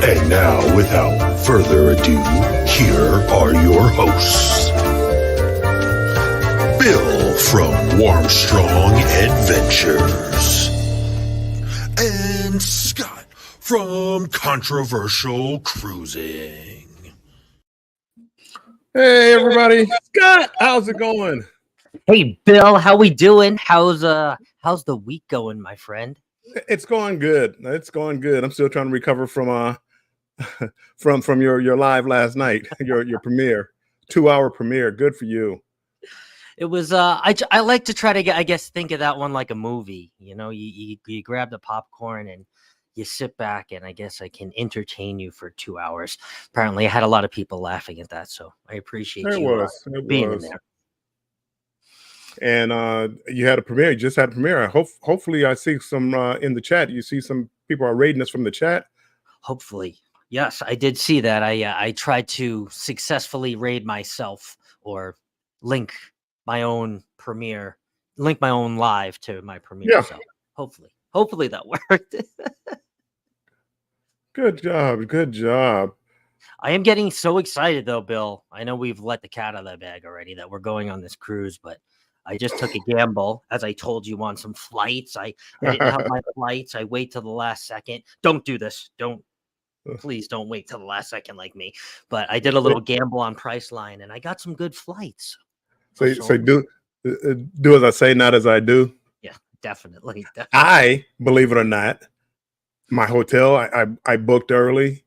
And now, without further ado, here are your hosts. Bill from Warmstrong Adventures. And Scott from Controversial Cruising. Hey everybody, Scott, how's it going? Hey Bill, how we doing? How's the week going, my friend? It's going good. It's going good. I'm still trying to recover from from your live last night, your premiere, 2-hour premiere. Good for you. It was I like to try to get, I guess, think of that one like a movie. You know, you grab the popcorn and you sit back, and I guess I can entertain you for 2 hours. Apparently, I had a lot of people laughing at that, so I appreciate It being was. in there. And you had a premiere. You just had a premiere. Hopefully, I see some in the chat. You see some people are rating us from the chat. Hopefully, yes, I did see that. I tried to successfully raid myself or link my own premiere, link my own live to my premiere. Yeah. So hopefully that worked. Good job. Good job. I am getting so excited though, Bill. I know we've let the cat out of the bag already that we're going on this cruise, but I just took a gamble, as I told you, on some flights. I didn't have my flights. I wait till the last second. Don't do this. Please don't wait till the last second like me. But I did a little gamble on Priceline, and I got some good flights. So do as I say, not as I do. Yeah, definitely. I, believe it or not, my hotel, I booked early.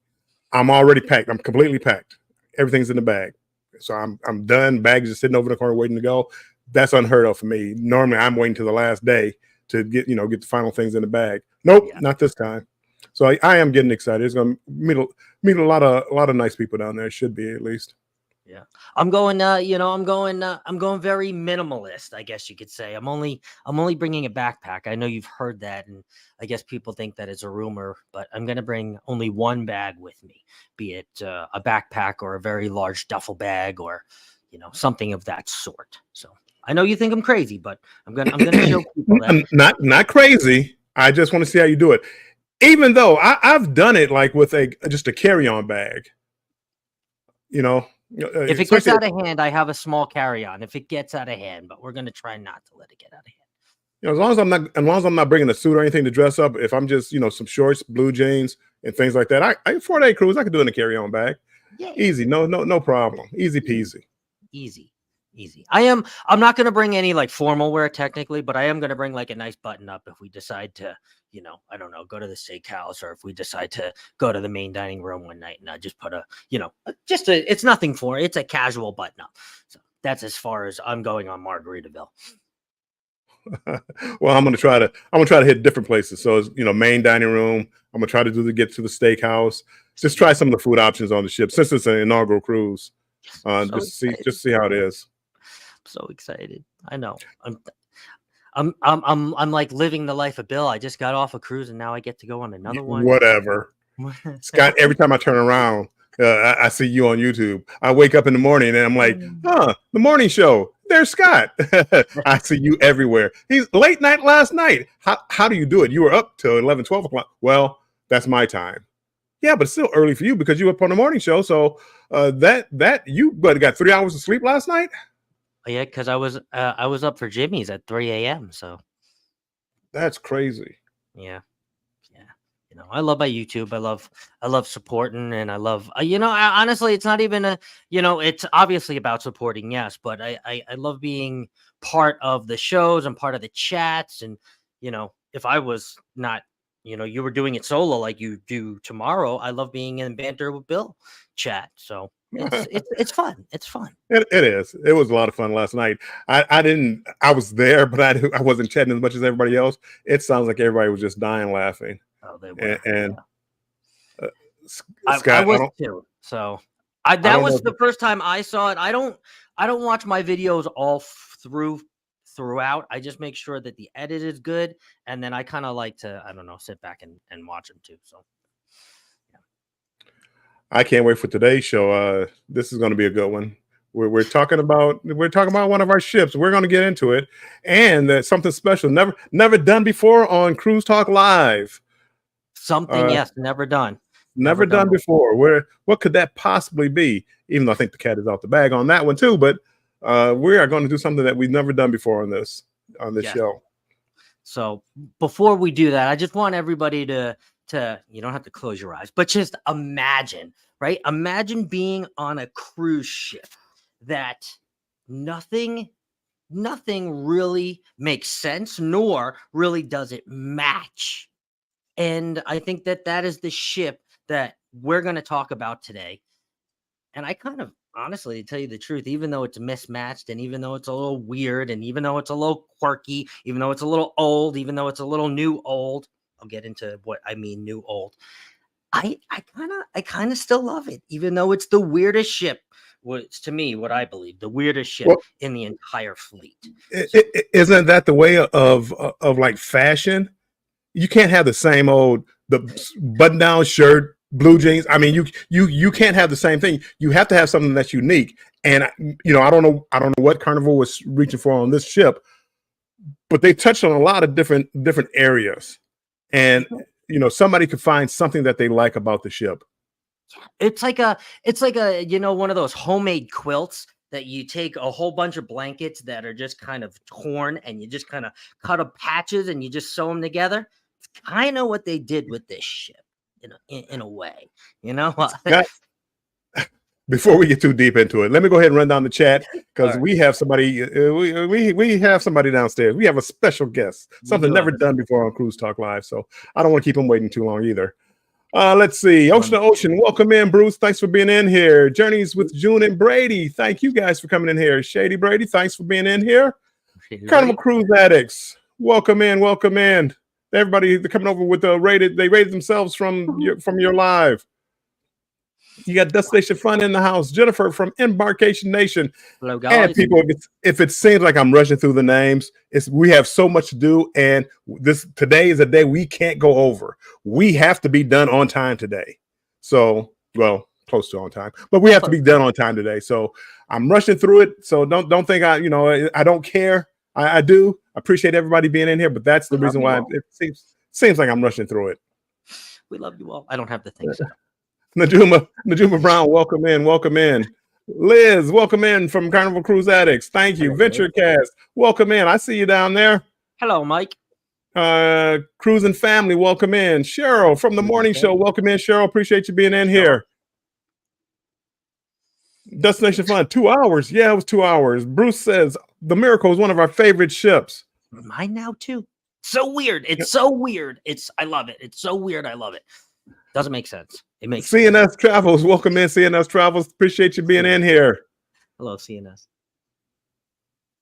I'm already packed. I'm completely packed. Everything's in the bag. So I'm done. Bags are sitting over the corner waiting to go. That's unheard of for me. Normally I'm waiting to the last day to get the final things in the bag. Nope, not this time. So I am getting excited. It's gonna meet a lot of nice people down there. It should be, at least. Yeah, I'm going. I'm going very minimalist, I guess you could say. I'm only bringing a backpack. I know you've heard that, and I guess people think that it's a rumor, but I'm going to bring only one bag with me, be it a backpack or a very large duffel bag, or something of that sort. So I know you think I'm crazy, but I'm gonna show people that not crazy. I just want to see how you do it. Even though I've done it like with just a carry-on bag. If it gets out of hand, I have a small carry-on. If it gets out of hand, but we're going to try not to let it get out of hand. As long as I'm not bringing a suit or anything to dress up. If I'm just some shorts, blue jeans, and things like that, I 4-day cruise I could do in a carry-on bag. Yeah. Easy, no problem. Easy peasy. Easy. I'm not going to bring any like formal wear technically, but I am going to bring like a nice button up if we decide to, I don't know, go to the steakhouse, or if we decide to go to the main dining room one night, and I just put it's nothing for it. It's a casual button up. So that's as far as I'm going on Margaritaville. Well, I'm gonna try to hit different places. So it's, main dining room. I'm gonna try to get to the steakhouse. Just try some of the food options on the ship since it's an inaugural cruise. Just see how it is. So excited. I know. I'm like living the life of Bill. I just got off a cruise and now I get to go on another one. Whatever. Scott, every time I turn around, I see you on YouTube. I wake up in the morning and I'm like, the morning show. There's Scott. I see you everywhere. He's late night last night. How do you do it? You were up till 11, 12 o'clock. Well, that's my time. Yeah, but it's still early for you because you were up on the morning show. So that you got 3 hours of sleep last night? Yeah, because I was up for Jimmy's at 3 a.m. So that's crazy. Yeah. I love my YouTube. I love supporting, and I love honestly, it's not even it's obviously about supporting, yes, but I love being part of the shows and part of the chats, and if I was not you were doing it solo like you do tomorrow, I love being in banter with Bill chat. So it's fun. It's fun. It is. It was a lot of fun last night. I was there, but I wasn't chatting as much as everybody else. It sounds like everybody was just dying laughing. Oh, they were. And Scott, I was too. So that was the first time I saw it. I don't watch my videos all throughout. I just make sure that the edit is good, and then I kind of like to, I don't know, sit back and watch them too. So I can't wait for today's show. This is going to be a good one. We're talking about one of our ships. We're going to get into it, and that's something special, never done before on Cruise Talk Live. Something, yes, never done. Never done before. What could that possibly be? Even though I think the cat is out the bag on that one too, but we are going to do something that we've never done before on this show. So before we do that, I just want everybody to you don't have to close your eyes, but just imagine, right? Imagine being on a cruise ship that nothing really makes sense, nor really does it match. And I think that is the ship that we're going to talk about today. And I kind of, honestly, to tell you the truth, even though it's mismatched and even though it's a little weird and even though it's a little quirky, even though it's a little old, even though it's a little new old, I'll get into what I mean new old. I kind of still love it, even though it's the weirdest ship. Was to me what I believe the weirdest ship in the entire fleet. Isn't that the way of like fashion? You can't have the same old button down shirt, blue jeans. I mean, you can't have the same thing. You have to have something that's unique. And I don't know what Carnival was reaching for on this ship, but they touched on a lot of different areas. And somebody could find something that they like about the ship. It's like a one of those homemade quilts that you take a whole bunch of blankets that are just kind of torn and you just kind of cut up patches and you just sew them together. It's kind of what they did with this ship in a way, Before we get too deep into it, let me go ahead and run down the chat because we have somebody. We have somebody downstairs. We have a special guest, something never done before on Cruise Talk Live. So I don't want to keep him waiting too long either. Let's see. Ocean to Ocean, welcome in, Bruce. Thanks for being in here. Journeys with June and Brady. Thank you guys for coming in here. Shady Brady, thanks for being in here. Carnival Cruise Addicts, welcome in, welcome in. Everybody, they're coming over with they rated themselves from your live. You got Destination Fun in the house. Jennifer from Embarkation Nation. Hello, guys. And people, if it seems like I'm rushing through the names, we have so much to do, and today is a day we can't go over. We have to be done on time today. So, well, close to on time, but we have to be done on time today. So I'm rushing through it. So don't think I don't care. I do appreciate everybody being in here, but that's the reason why it seems like I'm rushing through it. We love you all. I don't have the things. Najuma Brown, welcome in. Liz, welcome in from Carnival Cruise Addicts. Thank you. VentureCast, welcome in. I see you down there. Hello, Mike. Cruising Family, welcome in. Cheryl from the Morning Show, welcome in. Cheryl, appreciate you being in here. Destination Fun, 2 hours. Yeah, it was 2 hours. Bruce says the Miracle is one of our favorite ships. Mine now too. So weird. It's so weird. I love it. It's so weird. I love it. Doesn't make sense. It makes CNS Travels. Welcome in, CNS Travels. Appreciate you being in here. Hello, CNS.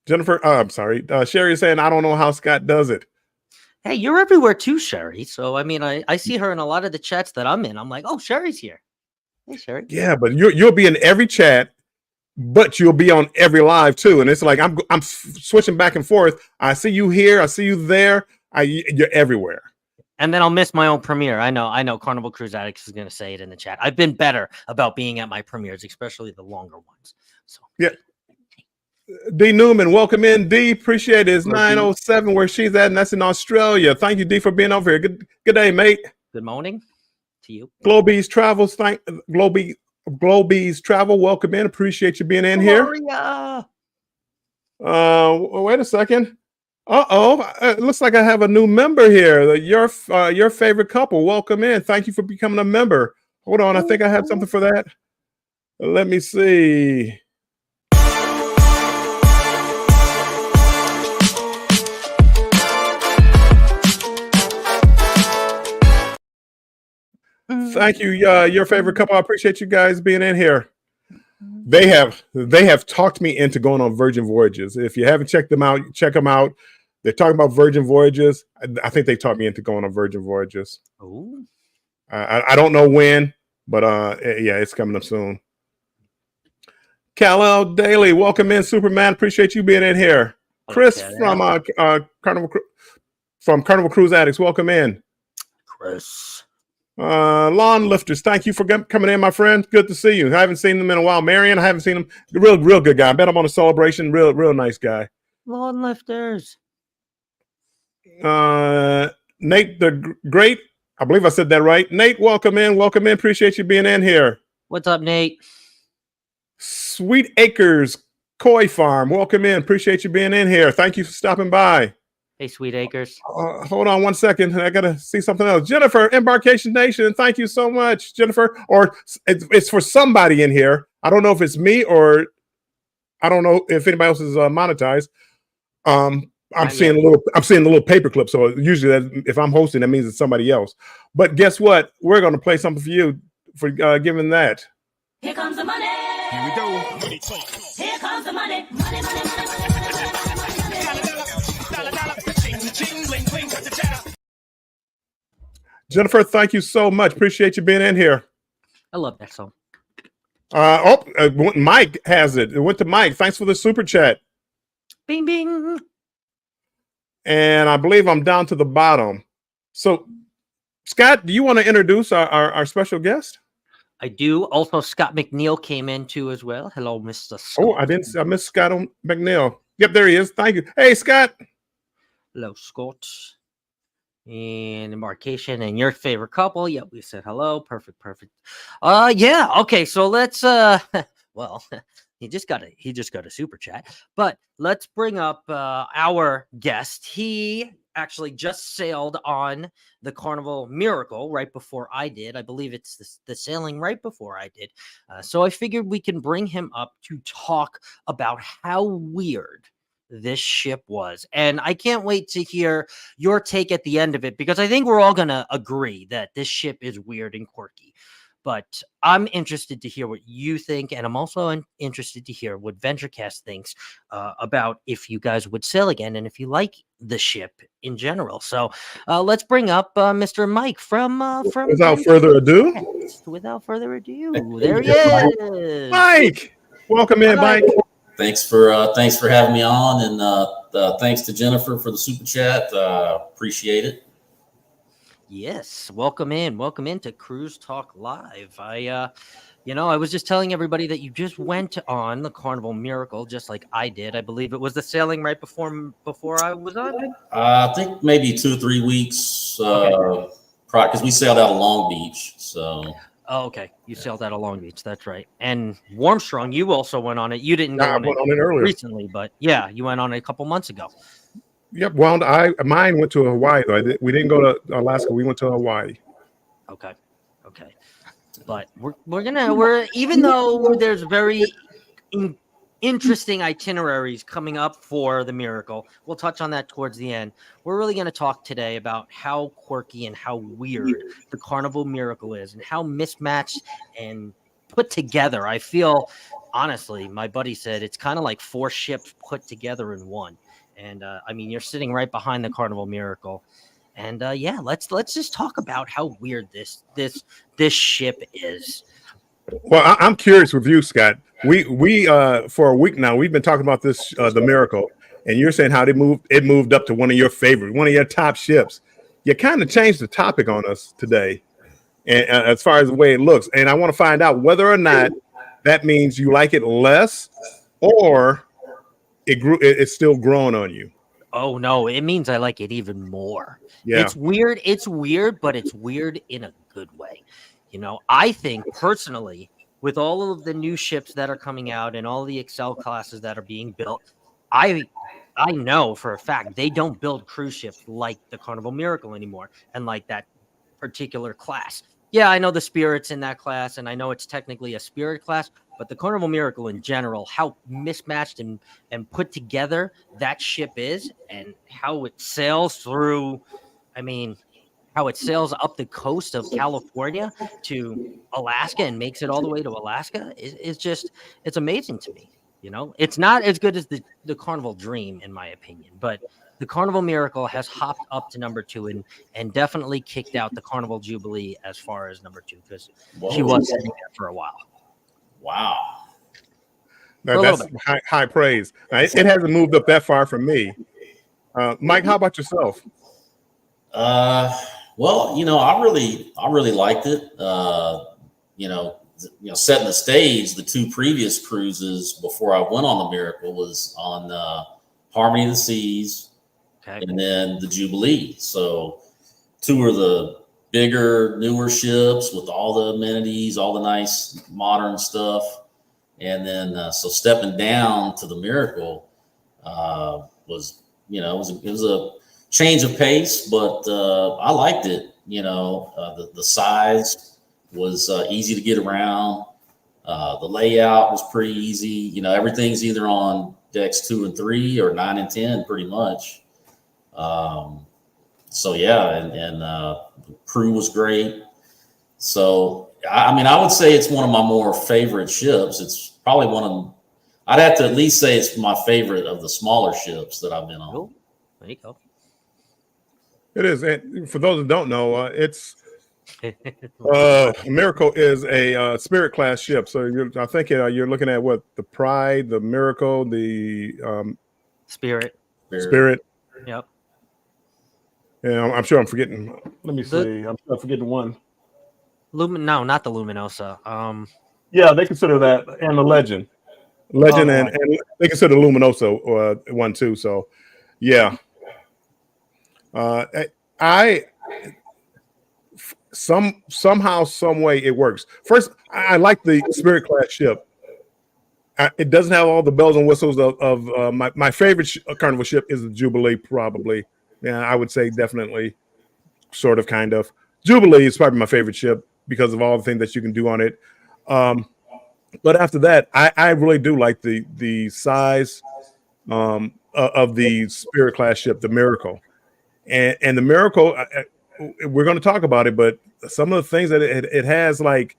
Jennifer, I'm sorry. Sherry is saying, I don't know how Scott does it. Hey, you're everywhere too, Sherry. So, I mean, I see her in a lot of the chats that I'm in. I'm like, oh, Sherry's here. Hey, Sherry. Yeah, but you'll be in every chat, but you'll be on every live too. And it's like, I'm switching back and forth. I see you here. I see you there. You're everywhere. And then I'll miss my own premiere. I know Carnival Cruise Addicts is going to say it in the chat. I've been better about being at my premieres, especially the longer ones. So yeah. D Newman, welcome in. D, appreciate it. It's 9:07 where she's at, and that's in Australia. Thank you, D, for being over here. Good day, mate. Good morning to you. Globees Travels, Globees Travel, welcome in. Appreciate you being in here. Wait a second. It looks like I have a new member here. Your favorite couple. Welcome in. Thank you for becoming a member. Hold on, I think I have something for that. Let me see. Thank you, your favorite couple. I appreciate you guys being in here. They have talked me into going on Virgin Voyages. If you haven't checked them out, check them out. They're talking about Virgin Voyages. I think they talked me into going on Virgin Voyages. Oh, I don't know when, but yeah, it's coming up soon. Kal-El Daily, welcome in, Superman. Appreciate you being in here. Chris from Carnival Cruise Addicts, welcome in. Chris. Lawn Lifters, thank you for coming in, my friend. Good to see you. I haven't seen them in a while. Marion, I haven't seen him. Real good guy. I bet I'm on a celebration. Real nice guy. Lawn Lifters. Nate the Great. I believe I said that right. Nate, welcome in. Welcome in. Appreciate you being in here. What's up, Nate? Sweet Acres Koi Farm, welcome in. Appreciate you being in here. Thank you for stopping by. Hey, Sweet Acres. Hold on 1 second. I got to see something else. Jennifer, Embarkation Nation, thank you so much, Jennifer. Or it's for somebody in here. I don't know if it's me or I don't know if anybody else is monetized. I'm seeing the little paperclip. So usually if I'm hosting, that means it's somebody else. But guess what? We're going to play something for you for giving that. Here comes the money. Here we go. Money talk. Here comes the money. Money, money, money, money, Jennifer, thank you so much. Appreciate you being in here. I love that song. Mike has it. It went to Mike. Thanks for the super chat. Bing, bing. And I believe I'm down to the bottom. So, Scott, do you want to introduce our special guest? I do. Also, Scott McNeil came in too as well. Hello, Mr. Scott. Oh, I missed Scott McNeil. Yep, there he is. Thank you. Hey, Scott. Hello, Scott. And Embarkation and your favorite couple. Yep, we said hello. Perfect. Yeah. Okay, so let's well, he just got a super chat. But let's bring up our guest. He actually just sailed on the Carnival Miracle right before I did. I believe it's the sailing right before I did. So I figured we can bring him up to talk about how weird this ship was. And I can't wait to hear your take at the end of it, because I think we're all going to agree that this ship is weird and quirky. But I'm interested to hear what you think, and I'm also interested to hear what VentureCast thinks about if you guys would sail again and if you like the ship in general. So let's bring up Mr. Mike from. Without further ado, there he is. Mike, welcome in, Mike. Thanks for having me on, and thanks to Jennifer for the super chat. Appreciate it. Yes, welcome in to Cruise Talk Live. I was just telling everybody that you just went on the Carnival Miracle, just like I did. I believe it was the sailing right before I was on. I think maybe 2 or 3 weeks, because we sailed out of Long Beach. So. Oh, okay. You sailed out of Long Beach. That's right. And Warmstrong, you also went on it. You didn't go on it earlier recently, but yeah, you went on it a couple months ago. Yep. Well, mine went to Hawaii though. We didn't go to Alaska. We went to Hawaii. Okay. But we're even though there's very interesting itineraries coming up for the Miracle, we'll touch on that towards the end. We're really going to talk today about how quirky and how weird the Carnival Miracle is, and how mismatched and put together. I feel, honestly, my buddy said it's kind of like 4 ships put together in one. And I mean, you're sitting right behind the Carnival Miracle, and let's just talk about how weird this ship is. Well, I'm curious with you, Scott. We for a week now we've been talking about this the Miracle, and you're saying how it moved up to one of your top ships. You kind of changed the topic on us today, and as far as the way it looks, and I want to find out whether or not that means you like it less or it's still growing on you. Oh no, it means I like it even more. Yeah. It's weird, but it's weird in a good way. You know, I think personally, with all of the new ships that are coming out and all the Excel classes that are being built, I know for a fact they don't build cruise ships like the Carnival Miracle anymore, and like that particular class. Yeah, I know the Spirit's in that class, and I know it's technically a Spirit class, but the Carnival Miracle in general, how mismatched and put together that ship is, and how it sails through, how it sails up the coast of California to Alaska and makes it all the way to Alaska it's amazing to me. You know, it's not as good as the Carnival Dream, in my opinion, but the Carnival Miracle has hopped up to number 2 and definitely kicked out the Carnival Jubilee as far as number 2, because she was sitting there for a while. Wow. That's high praise. It hasn't moved up that far for me. Mike, how about yourself? Well, I really liked it. Setting the stage, the 2 previous cruises before I went on the Miracle was on Harmony of the Seas, Okay. and then the Jubilee. So 2 are the bigger, newer ships with all the amenities, all the nice modern stuff. And then, so stepping down to the Miracle was, it was a change of pace, but I liked it. The size was easy to get around. The layout was pretty easy. Everything's either on decks 2 and 3 or 9 and 10, pretty much. So yeah, and the crew was great. So I would say it's one of my more favorite ships. It's probably I'd have to at least say it's my favorite of the smaller ships that I've been on. Cool. There you go. It is. And for those that don't know, it's Miracle is a Spirit class ship. So I think you're looking at what the Pride, the Miracle, the Spirit. Spirit. Yep. Yeah, I'm sure I'm forgetting. Let me see. I'm sure I'm forgetting one. No, not the Luminosa. Yeah, they consider that, and the Legend, and they consider Luminosa one too. So, yeah, somehow, some way it works. First, I like the Spirit class ship. It doesn't have all the bells and whistles of my favorite Carnival ship is the Jubilee, probably. Yeah, I would say definitely, sort of, kind of. Jubilee is probably my favorite ship because of all the things that you can do on it. But after that, I really do like the size of the Spirit class ship, the Miracle, and the Miracle. We're going to talk about it, but some of the things that it has, like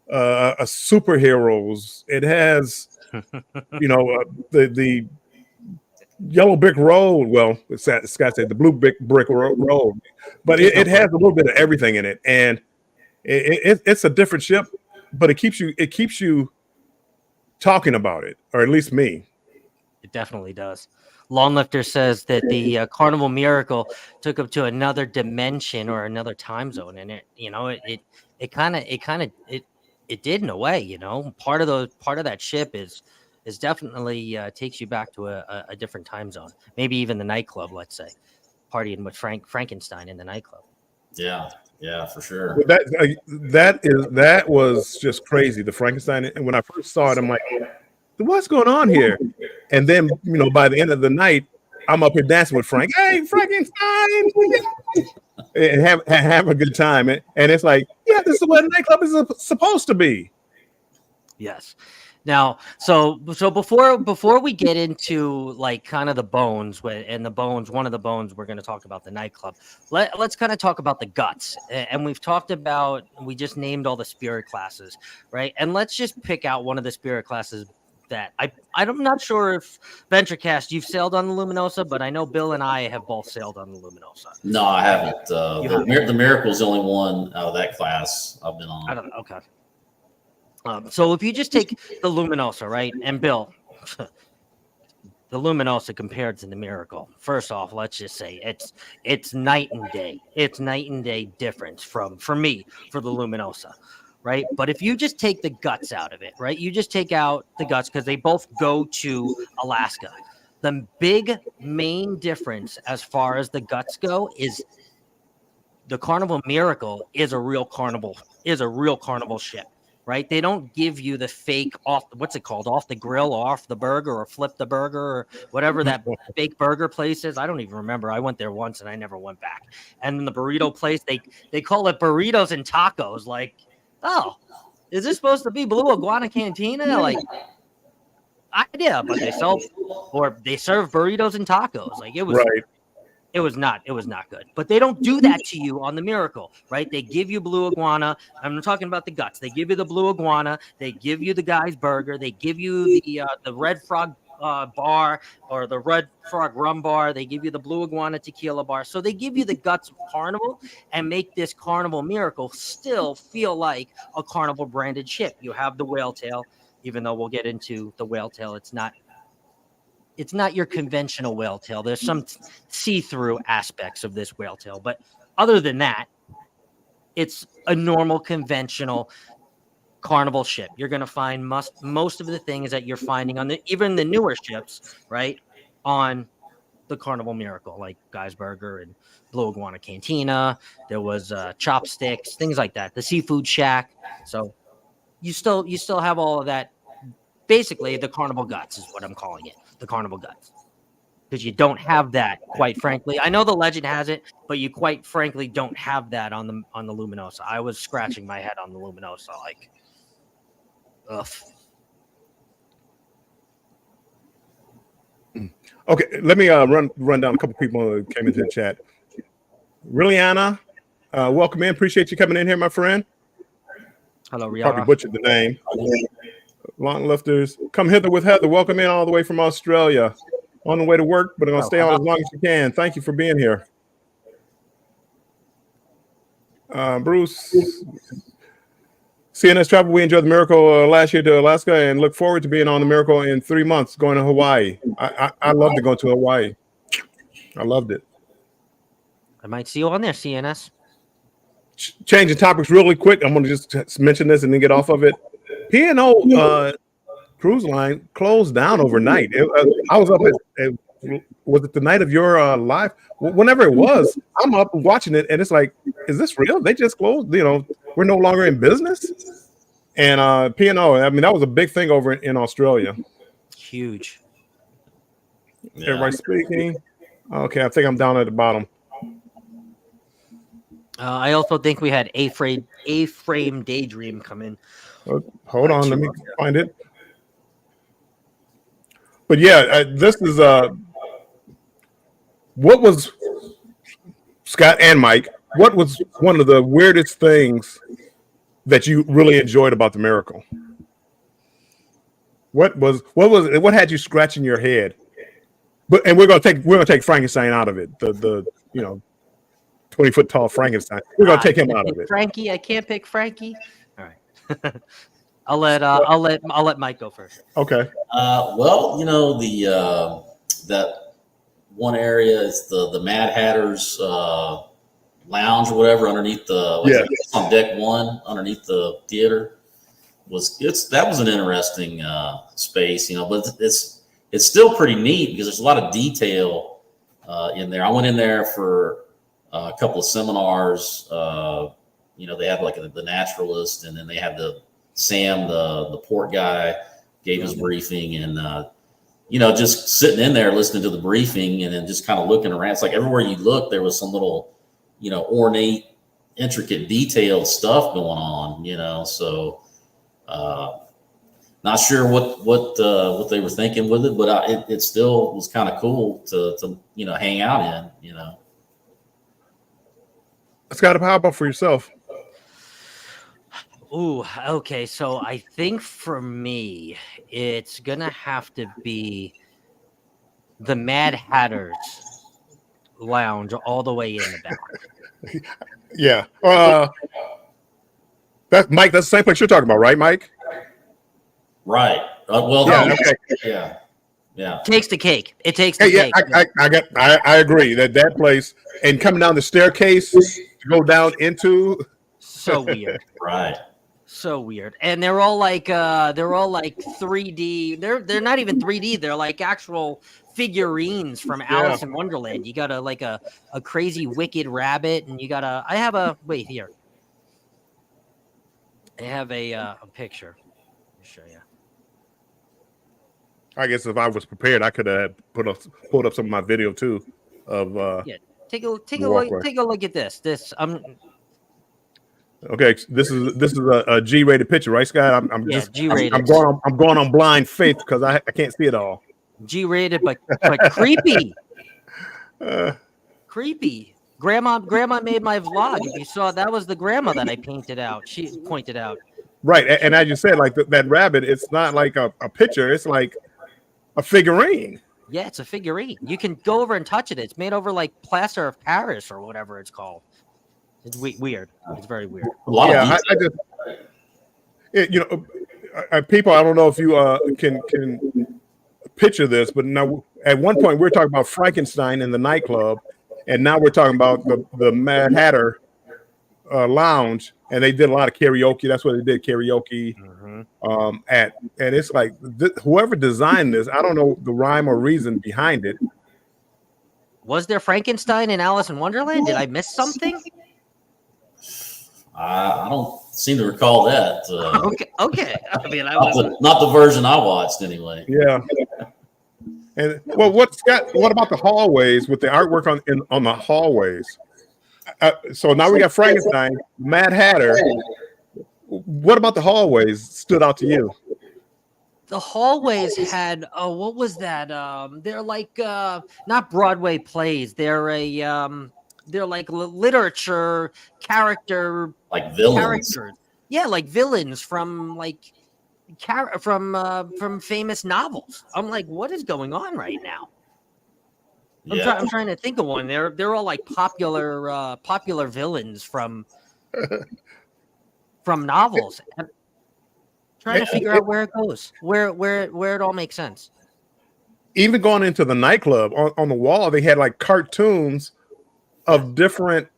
a superheroes. It has, the yellow brick road. Well, Scott said the blue brick road, but it has a little bit of everything in it, and it's a different ship, but it keeps you talking about it, or at least me. It definitely does. Lawnlifter says that the Carnival Miracle took him to another dimension or another time zone, and it kind of did in a way. Part of that ship is definitely takes you back to a different time zone. Maybe even the nightclub, let's say, partying with Frankenstein in the nightclub. Yeah, for sure. But that was just crazy. The Frankenstein, and when I first saw it, I'm like, what's going on here? And then, by the end of the night, I'm up here dancing with Frank. Hey, Frankenstein! And have a good time. And it's like, yeah, this is what a nightclub is supposed to be. Yes. Now, so before we get into like kind of the bones, one of the bones, we're going to talk about the nightclub. Let's kind of talk about the guts. And we just named all the Spirit classes, right? And let's just pick out one of the Spirit classes that I'm not sure if VentureCast, you've sailed on the Luminosa, but I know Bill and I have both sailed on the Luminosa. No, I haven't. The Miracle is the only one out of that class I've been on. I don't know. Okay. So if you just take the Luminosa, right, and Bill, the Luminosa compared to the Miracle, first off, let's just say it's night and day. It's night and day difference for the Luminosa, right? But if you just take the guts out of it, right, you just take out the guts because they both go to Alaska. The big main difference as far as the guts go is the Carnival Miracle is a real carnival ship. Right? They don't give you the fake off the grill, off the burger, or flip the burger, or whatever that fake burger place is. I don't even remember. I went there once and I never went back. And then the burrito place, they call it burritos and tacos. Like, oh, is this supposed to be Blue Iguana Cantina? Like, idea, but they serve burritos and tacos. Like, it was right. It was not good. But they don't do that to you on the Miracle, right? They give you Blue Iguana. I'm talking about the guts. They give you the Blue Iguana. They give you the guy's burger. They give you the Red Frog bar or the Red Frog rum bar. They give you the Blue Iguana tequila bar. So they give you the guts of Carnival and make this Carnival Miracle still feel like a Carnival branded ship. You have the whale tail, even though we'll get into the whale tail. It's not your conventional whale tail. There's some see-through aspects of this whale tail, but other than that, it's a normal conventional Carnival ship. You're going to find most of the things that you're finding on even the newer ships, right, on the Carnival Miracle, like Guy's Burger and Blue Iguana Cantina. There was Chopsticks, things like that. The Seafood Shack. So you still have all of that. Basically, the Carnival Guts is what I'm calling it. The Carnival Guts. Because you don't have that, quite frankly. I know the Legend has it, but you quite frankly don't have that on the Luminosa. I was scratching my head on the Luminosa, like, ugh. Okay, let me run down a couple people who came into the chat. Riliana, welcome in. Appreciate you coming in here, my friend. Hello, Probably Rihanna. butchered the name. Long lifters, come hither with Heather. Welcome in all the way from Australia. On the way to work, but I'm going to stay on as long as you can. Thank you for being here. Bruce, CNS Travel, we enjoyed the Miracle last year to Alaska and look forward to being on the Miracle in 3 months going to Hawaii. I love to go to Hawaii. I loved it. I might see you on there, CNS. Changing topics really quick. I'm going to just mention this and then get off of it. P&O cruise line closed down overnight. I was up at was it the night of your live? Whenever it was, I'm up watching it, and it's like, is this real? They just closed. You know, we're no longer in business. And P&O, I mean, that was a big thing over in Australia. Huge. Yeah. Everybody speaking. Okay, I think I'm down at the bottom. I also think we had A-Frame Daydream come in. Hold on, let me find it. But yeah, this is what was Scott and Mike? What was one of the weirdest things that you really enjoyed about the Miracle? What had you scratching your head? But and we're gonna take Frankenstein out of it. The 20-foot tall Frankenstein. We're gonna take him out of it. Frankie, I can't pick Frankie. All right. I'll let Mike go first. Okay. Well, the that one area is the Mad Hatter's lounge or whatever underneath on deck one underneath the theater that was an interesting space, but it's still pretty neat because there's a lot of detail in there. I went in there for a couple of seminars. They had like the naturalist, and then they had Sam, the port guy, gave his briefing, and just sitting in there listening to the briefing, and then just kind of looking around. It's like everywhere you look, there was some little, ornate, intricate, detailed stuff going on. So not sure what they were thinking with it, but it still was kind of cool to hang out in. Scott, how about for yourself? Ooh, okay. So I think for me, it's gonna have to be the Mad Hatter's lounge all the way in the back. Yeah. That's Mike. That's the same place you're talking about, right, Mike? Right. Yeah. Takes the cake. It takes the cake. I agree that place and coming down the staircase to go down into so weird. Right. So weird. And they're all like 3D. They're not even 3D. They're like actual figurines from Alice in Wonderland. You got a crazy wicked rabbit, and you got I have a picture. Let me show you. I guess if I was prepared, I could have pulled up some of my video too. Take a look at this. Okay, this is a G-rated picture, right, Scott? I'm G-rated. I'm going on blind faith because I can't see it all. G-rated, but creepy. Creepy. Grandma made my vlog. If you saw, that was the grandma that I painted out. She pointed out. Right, and as you said, like that rabbit, it's not like a picture. It's like a figurine. Yeah, it's a figurine. You can go over and touch it. It's made over like plaster of Paris or whatever it's called. It's weird. It's very weird. People, I don't know if you can picture this, but now at one point we were talking about Frankenstein in the nightclub, and now we're talking about the Mad Hatter lounge, and they did a lot of karaoke. That's what they did, karaoke. And it's like whoever designed this, I don't know the rhyme or reason behind it, Was there Frankenstein in Alice in Wonderland? Did I miss something? I don't seem to recall that. Okay. I mean, Not the version I watched anyway. Yeah. And well, what about the hallways with the artwork on the hallways? So now we got Frankenstein, Mad Hatter. What about the hallways stood out to you? the hallways had what was that? They're like not Broadway plays. They're like literature character Like villains. characters. Yeah, like villains from like from famous novels. I'm like, what is going on right now? Yeah. I'm trying to think of one. They're all like popular villains from novels. I'm trying to figure out where it goes, where it all makes sense. Even going into the nightclub on the wall, they had like cartoons of different,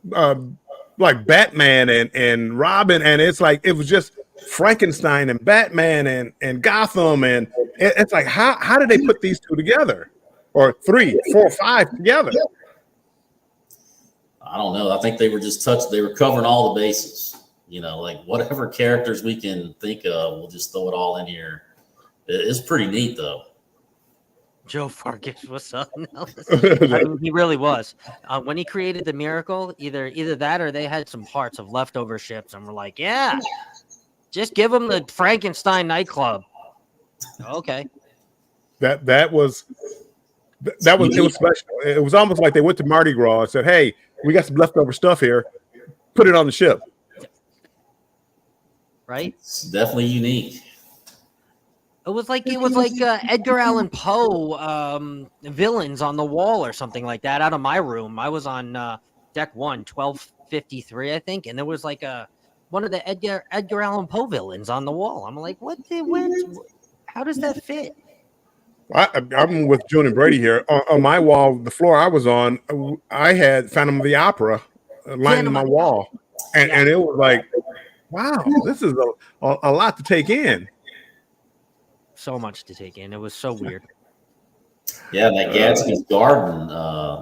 like Batman and Robin, and it's like it was just Frankenstein and Batman and Gotham, and it's like how did they put these two together, or 3, 4, 5 together? I don't know. I think they were just they were covering all the bases. You know, like whatever characters we can think of, we'll just throw it all in here. It's pretty neat, though. Joe Farkas was something else. I mean, he really was. When he created the Miracle, either that or they had some parts of leftover ships, and we're like, yeah, just give them the Frankenstein nightclub. Okay. It was special. It was almost like they went to Mardi Gras and said, "Hey, we got some leftover stuff here. Put it on the ship." Right? It's definitely unique. It was like Edgar Allan Poe villains on the wall or something like that out of my room. I was on deck 1, 1253, I think, and there was like one of the Edgar Allan Poe villains on the wall. I'm like, how does that fit? I'm with June and Brady here. On my wall, the floor I was on, I had Phantom of the Opera lining my wall, and it was like, wow, this is a lot to take in. So much to take in. It was so weird. Yeah, and that Gadsby's Garden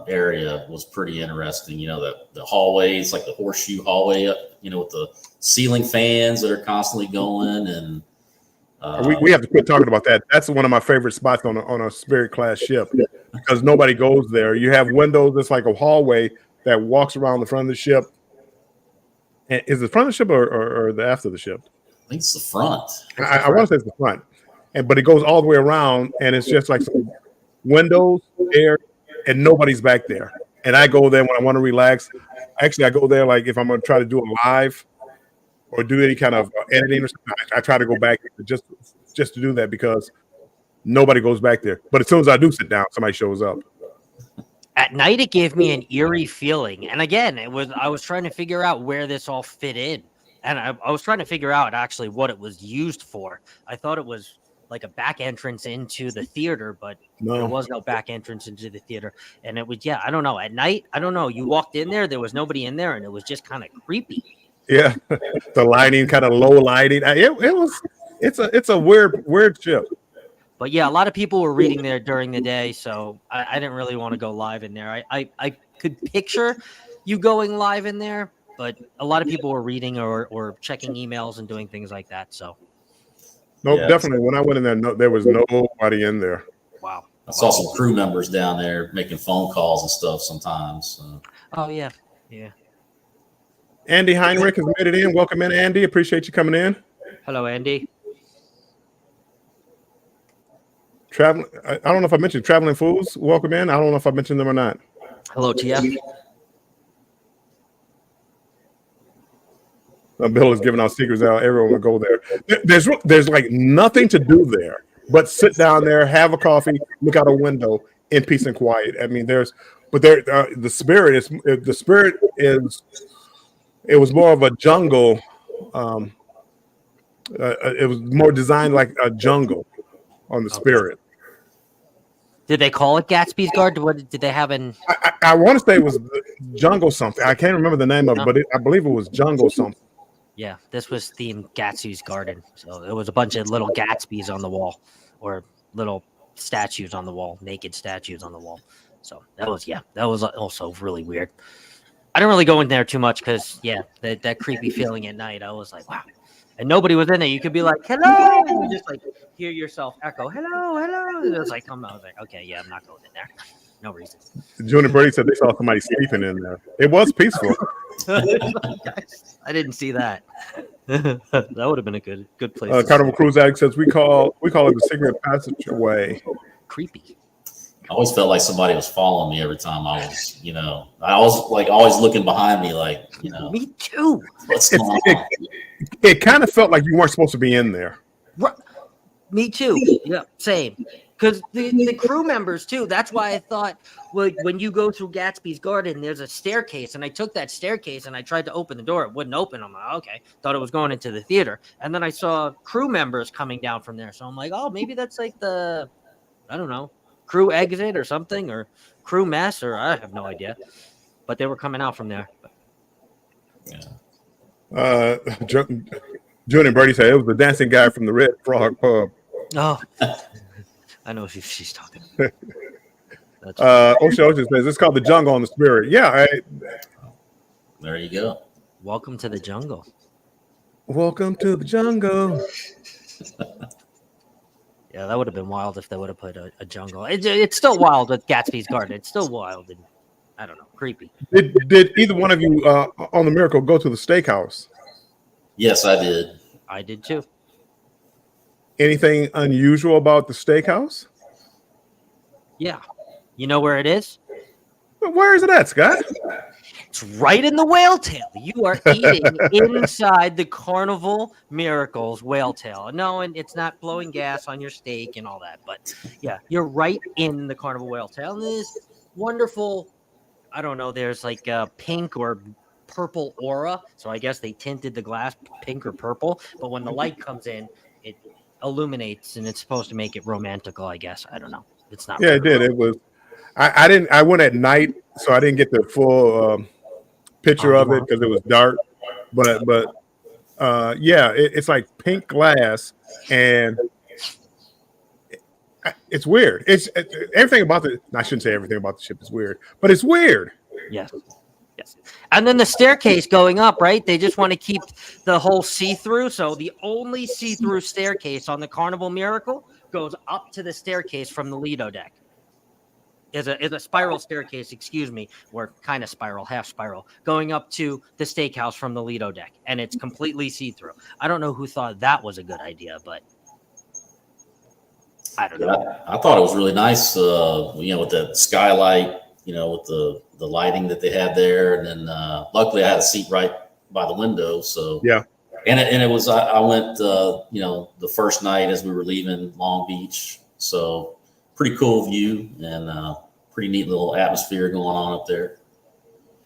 area was pretty interesting. You know, the hallways, like the horseshoe hallway, with the ceiling fans that are constantly going. And we have to quit talking about that. That's one of my favorite spots on a Spirit class ship because nobody goes there. You have windows. It's like a hallway that walks around the front of the ship. And is it the front of the ship or the after the ship? I think it's the front. I want to say it's the front. But it goes all the way around, and it's just like some windows there, and nobody's back there. And I go there when I want to relax. Actually, I go there like if I'm going to try to do a live or do any kind of editing or something. I try to go back just to do that because nobody goes back there. But as soon as I do sit down, somebody shows up. At night, it gave me an eerie feeling. And again, I was trying to figure out where this all fit in. And I was trying to figure out actually what it was used for. I thought it was like a back entrance into the theater, but there was no back entrance into the theater. And it was, I don't know. At night, I don't know. You walked in there was nobody in there, and it was just kind of creepy. Yeah, the lighting, kind of low lighting. It's a weird ship. But yeah, a lot of people were reading there during the day, so I didn't really want to go live in there. I could picture you going live in there, but a lot of people were reading or checking emails and doing things like that. So. No, definitely. When I went in there, there was nobody in there. Wow. I saw some crew members down there making phone calls and stuff sometimes. Oh, yeah. Andy Heinrich has made it in. Welcome in, Andy. Appreciate you coming in. Hello, Andy. I don't know if I mentioned Traveling Fools. Welcome in. I don't know if I mentioned them or not. Hello, TF. Bill is giving out secrets out. Everyone will go there. There's like nothing to do there but sit down there, have a coffee, look out a window in peace and quiet. I mean, the spirit is. It was more of a jungle. It was more designed like a jungle on the Spirit. Did they call it Gatsby's Garden? What did they have in? I want to say it was Jungle something. I can't remember the name of it, but I believe it was Jungle something. Yeah, this was themed Gatsby's Garden. So it was a bunch of little Gatsbys on the wall, or little statues on the wall, naked statues on the wall. So that was also really weird. I didn't really go in there too much because that creepy feeling at night. I was like, wow. And nobody was in there. You could be like, hello, and you just like hear yourself echo, hello, hello. And it was like, I was like, okay, yeah, I'm not going in there. No reason. June and Brady said they saw somebody sleeping in there. It was peaceful. I didn't see that. That would have been a good place. Carnival Cruise Addict says we call it the secret passageway. Creepy. I always felt like somebody was following me every time I was, I was like always looking behind me, like, Me too. what's going on? It kind of felt like you weren't supposed to be in there. Me too. Yeah, same. Because the crew members too. That's why I thought, well, when you go through Gatsby's Garden, there's a staircase, and I took that staircase and I tried to open the door. It wouldn't open. I'm like, okay, thought it was going into the theater, and then I saw crew members coming down from there. So I'm like, oh, maybe that's like I don't know, crew exit or something, or crew mess, or I have no idea. But they were coming out from there. June and Brady said it was the dancing guy from the Red Frog Pub. Oh, I know she's talking. Osha says it's called the Jungle on the Spirit. Yeah. There you go. Welcome to the jungle. Welcome to the jungle. Yeah, that would have been wild if they would have put a jungle. It's still wild with Gatsby's Garden. It's still wild and I don't know, creepy. Did either one of you on the Miracle go to the steakhouse? Yes, I did. I did too. Anything unusual about the steakhouse? Yeah. You know where it is? Where is it at, Scott? It's right in the whale tail. You are eating inside the Carnival Miracle's whale tail. No, and it's not blowing gas on your steak and all that. But yeah, you're right in the Carnival whale tail. And this wonderful, I don't know, there's like a pink or purple aura. So I guess they tinted the glass pink or purple. But when the light comes in, it illuminates and it's supposed to make it romantical, I guess. I don't know. It's not. Yeah, it did. It was. I went at night, so I didn't get the full picture of it because it was dark. But yeah, it's like pink glass, and it's weird. It's everything about the. I shouldn't say everything about the ship is weird, but it's weird. Yes. And then the staircase going up, right? They just want to keep the whole see-through. So the only see-through staircase on the Carnival Miracle goes up to the staircase from the Lido deck. Is a spiral staircase, excuse me, or kind of spiral, half spiral, going up to the steakhouse from the Lido deck, and it's completely see-through. I don't know who thought that was a good idea, but I don't know. I thought it was really nice, with the skylight, with the lighting that they had there, and then luckily I had a seat right by the window, so yeah. And it was I went the first night as we were leaving Long Beach, so pretty cool view and pretty neat little atmosphere going on up there.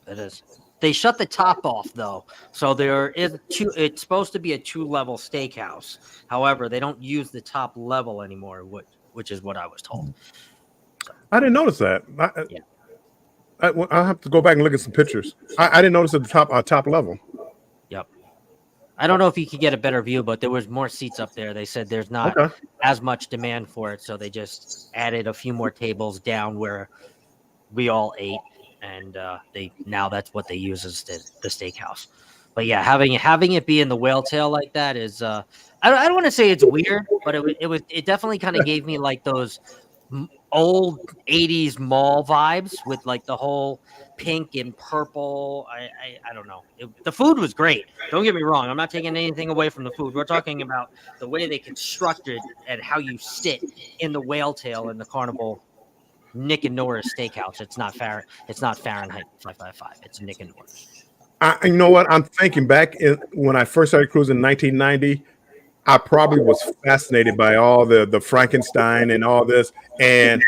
It is. They shut the top off though, so there is it's supposed to be a 2-level steakhouse. However, they don't use the top level anymore, which is what I was told. I didn't notice that. Yeah. I'll have to go back and look at some pictures. I didn't notice at the top level. Yep. I don't know if you could get a better view, but there was more seats up there. They said there's not as much demand for it, so they just added a few more tables down where we all ate, and now that's what they use as the steakhouse. But yeah, having it be in the whale tail like that is I don't want to say it's weird, but it definitely kind of gave me like those old 80s mall vibes with like the whole pink and purple. I don't know. The food was great. Don't get me wrong. I'm not taking anything away from the food. We're talking about the way they constructed and how you sit in the whale tail in the Carnival Nick and Nora's Steakhouse. It's not Fahrenheit 555. It's Nick and Nora's. You know what? I'm thinking back when I first started cruising in 1990. I probably was fascinated by all the Frankenstein and all this, and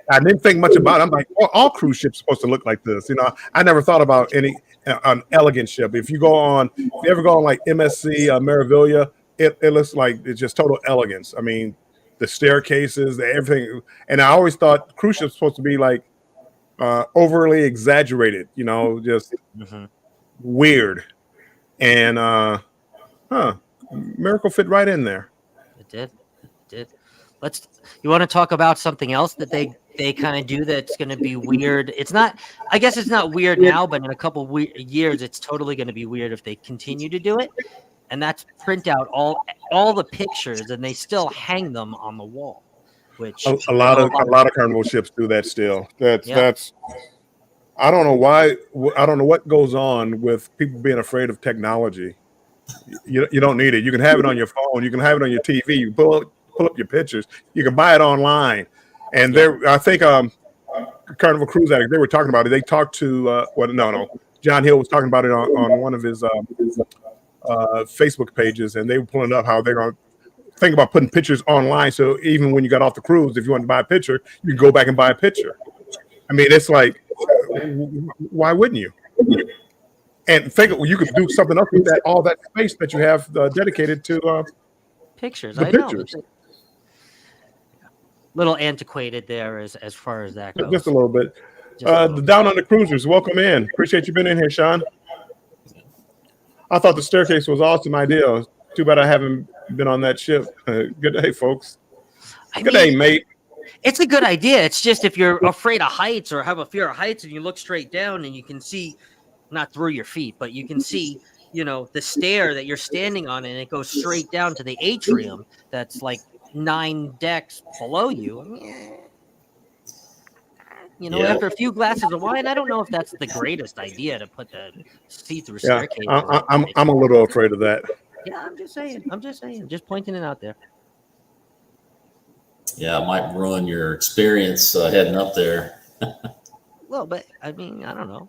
I didn't think much about it. I'm like, all cruise ships are supposed to look like this, I never thought about an elegant ship. If you ever go on like MSC Meraviglia, it looks like it's just total elegance. I mean, the staircases, everything, and I always thought cruise ships supposed to be like overly exaggerated, just weird, and Miracle fit right in there. It did. You want to talk about something else that they kind of do that's going to be weird? It's not. I guess it's not weird now, but in a couple years, it's totally going to be weird if they continue to do it. And that's print out all the pictures, and they still hang them on the wall. Which a lot of Carnival ships do that still. That's I don't know why. I don't know what goes on with people being afraid of technology. You don't need it. You can have it on your phone. You can have it on your TV. You pull up your pictures. You can buy it online. And I think Carnival Cruise Addict, they were talking about it. They talked to John Hill was talking about it on one of his Facebook pages, and they were pulling up how they're going to think about putting pictures online. So even when you got off the cruise, if you want to buy a picture, you can go back and buy a picture. I mean, it's like, why wouldn't you? And think you could do something else with all that space that you have dedicated to pictures. The pictures. Know. Little antiquated there as far as that goes. Just a little bit. The Down Under Cruisers, welcome in. Appreciate you being in here, Sean. I thought the staircase was an awesome idea. Too bad I haven't been on that ship. Good day, folks. Good day, mate. It's a good idea. It's just if you're afraid of heights or have a fear of heights and you look straight down and you can see, not through your feet, but you can see, the stair that you're standing on, and it goes straight down to the atrium that's like 9 decks below you. After a few glasses of wine, I don't know if that's the greatest idea to put the see-through staircase. I'm a little afraid of that. Yeah, I'm just saying, just pointing it out there. Yeah, it might ruin your experience heading up there. Well, but I mean, I don't know.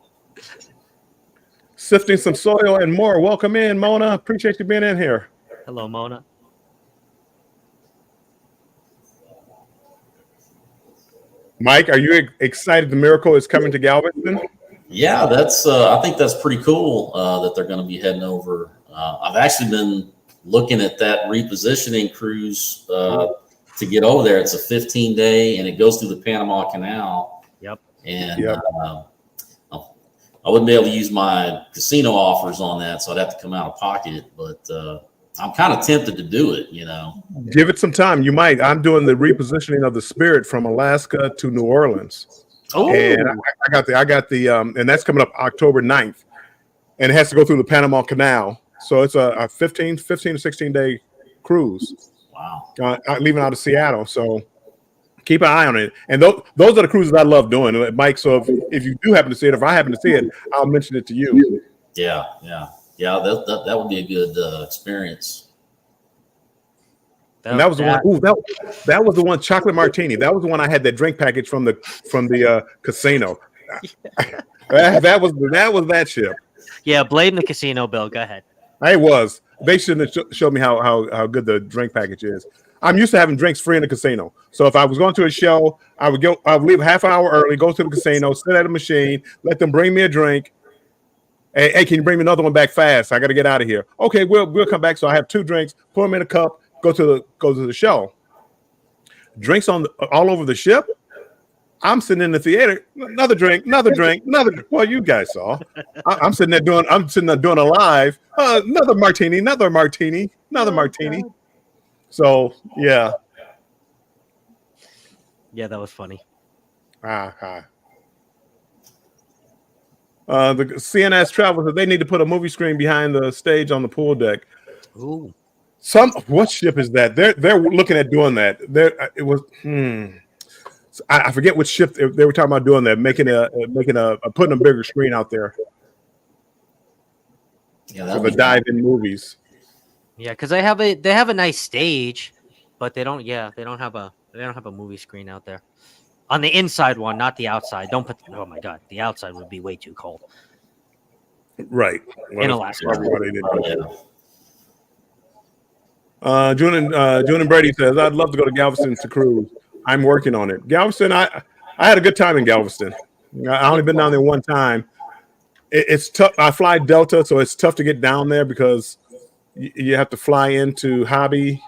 Sifting some soil and more. Welcome in, Mona. Appreciate you being in here. Hello, Mona. Mike, are you excited the Miracle is coming to Galveston? Yeah, that's. I think that's pretty cool that they're going to be heading over. I've actually been looking at that repositioning cruise to get over there. It's a 15-day, and it goes through the Panama Canal. Yep. And I wouldn't be able to use my casino offers on that, so I'd have to come out of pocket. But I'm kind of tempted to do it, Give it some time. You might. I'm doing the repositioning of the Spirit from Alaska to New Orleans. Oh, and I got the and that's coming up October 9th, and it has to go through the Panama Canal. So it's a 15 to 16-day cruise. Wow. Leaving out of Seattle. So keep an eye on it. And those are the cruises I love doing, Mike. So if you do happen to see it, if I happen to see it, I'll mention it to you. Yeah. That would be a good experience. And that was the one. Ooh, that was the one. Chocolate martini. That was the one I had that drink package from the casino. that was that ship. Yeah, blame the casino bill. Go ahead. I was. They shouldn't have showed me how good the drink package is. I'm used to having drinks free in the casino. So if I was going to a show, I would leave a half hour early, go to the casino, sit at a machine, let them bring me a drink. Hey, can you bring me another one back fast? I got to get out of here. Okay, we'll come back. So I have 2 drinks, put them in a cup, go to the show. Drinks all over the ship. I'm sitting in the theater, another drink. Well, you guys saw. I'm sitting there doing a live. Another martini. So yeah. Yeah, that was funny. The CNS Travelers, they need to put a movie screen behind the stage on the pool deck. Ooh. What ship is that? They're looking at doing that. I forget which ship they were talking about doing that, putting a bigger screen out there. Yeah, for the dive-in movies. Yeah, because they have a nice stage, but they don't have a movie screen out there. On the inside one, not the outside. Oh my god, the outside would be way too cold. Right. In Alaska. June and Brady says, I'd love to go to Galveston to cruise. I'm working on it. Galveston, I had a good time in Galveston. I only been down there one time. It's tough. I fly Delta, so it's tough to get down there because you have to fly into Hobby,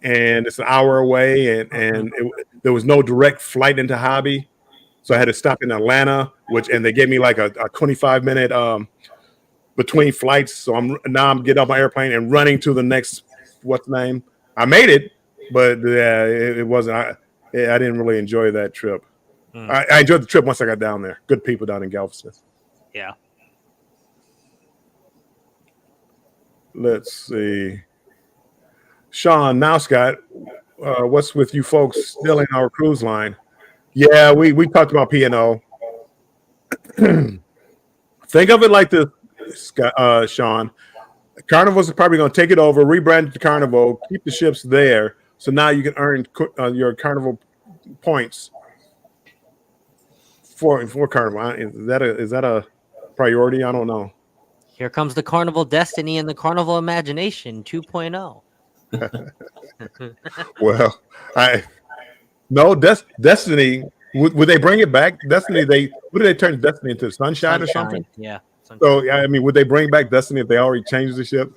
and it's an hour away, and there was no direct flight into Hobby, so I had to stop in Atlanta, and they gave me like a 25-minute between flights. So I'm getting off my airplane and running to the next what's the name. I made it, but yeah, it wasn't. I didn't really enjoy that trip. Mm. I enjoyed the trip once I got down there. Good people down in Galveston. Yeah. Let's see. Sean, now Scott, what's with you folks still in our cruise line? Yeah, we talked about P&O. Think of it like this, Scott, Sean. Carnival's probably going to take it over, rebrand it to Carnival, keep the ships there, so now you can earn your Carnival points for Carnival. Is that a priority? I don't know. Here comes the Carnival Destiny and the Carnival Imagination 2.0. Well, Destiny. Would they bring it back? Destiny. Would they turn Destiny into Sunshine or something? Yeah. Sunshine. So I mean, would they bring back Destiny if they already changed the ship?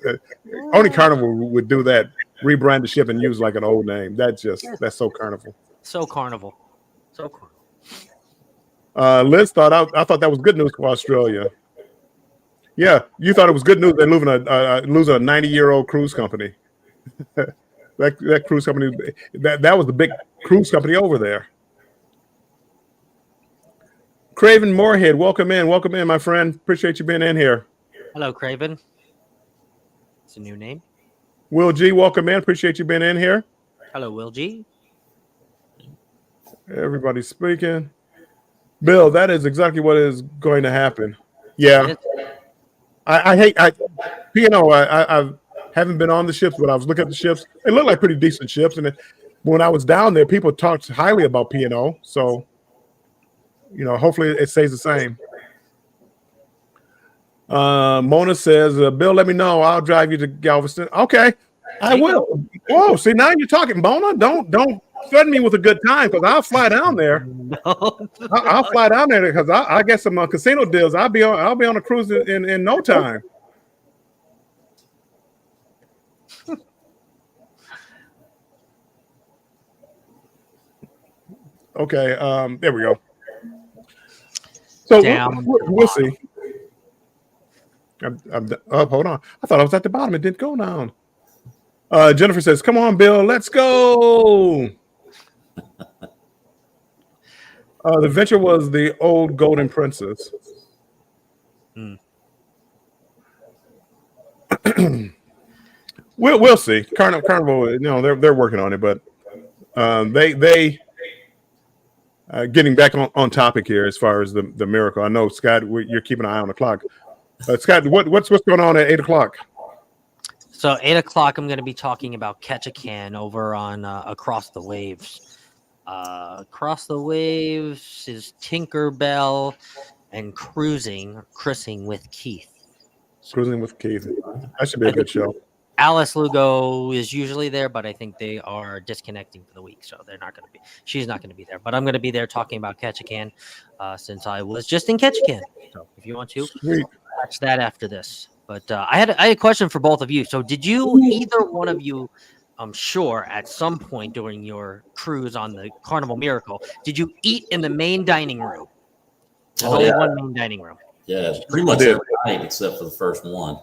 Only Carnival would do that. Rebrand the ship and use like an old name. That's so Carnival. So Carnival. So Carnival. Liz thought I thought that was good news for Australia. Yeah, you thought it was good news. They're losing a 90-year-old cruise company. that cruise company that was the big cruise company over there. Craven Moorhead, welcome in, my friend. Appreciate you being in here. Hello, Craven. It's a new name. Will G, welcome in. Appreciate you being in here. Hello, Will G. Everybody's speaking. Bill, that is exactly what is going to happen. Yeah. I haven't been on the ships, but I was looking at the ships. They look like pretty decent ships. And when I was down there, people talked highly about P&O. So, hopefully it stays the same. Mona says, Bill, let me know. I'll drive you to Galveston. Okay, I will. Whoa, see, now you're talking, Mona. Don't threaten me with a good time because I'll fly down there. No. I'll fly down there because I get some casino deals. I'll be on a cruise in no time. Okay, there we go. So we'll see. I'm up. Hold on. I thought I was at the bottom. It didn't go down. Jennifer says, "Come on, Bill. Let's go." The Venture was the old Golden Princess. We'll see. Carnival, they're working on it, but they getting back on topic here as far as the Miracle. I know, Scott, you're keeping an eye on the clock. Scott, what's going on at 8:00? So 8:00, I'm going to be talking about Catch a Can over on Across the Waves. Across the Waves is Tinkerbell and Cruising with Keith. Cruising with Keith. That should be a good show. Alice Lugo is usually there, but I think they are disconnecting for the week, so she's not going to be there. But I'm going to be there talking about Catch a Can since I was just in Catch a Can. So if you want to, watch that after this. But I had a question for both of you. So did either one of you, I'm sure, at some point during your cruise on the Carnival Miracle, did you eat in the main dining room? There's only one main dining room. Yeah, pretty much every night except for the first one.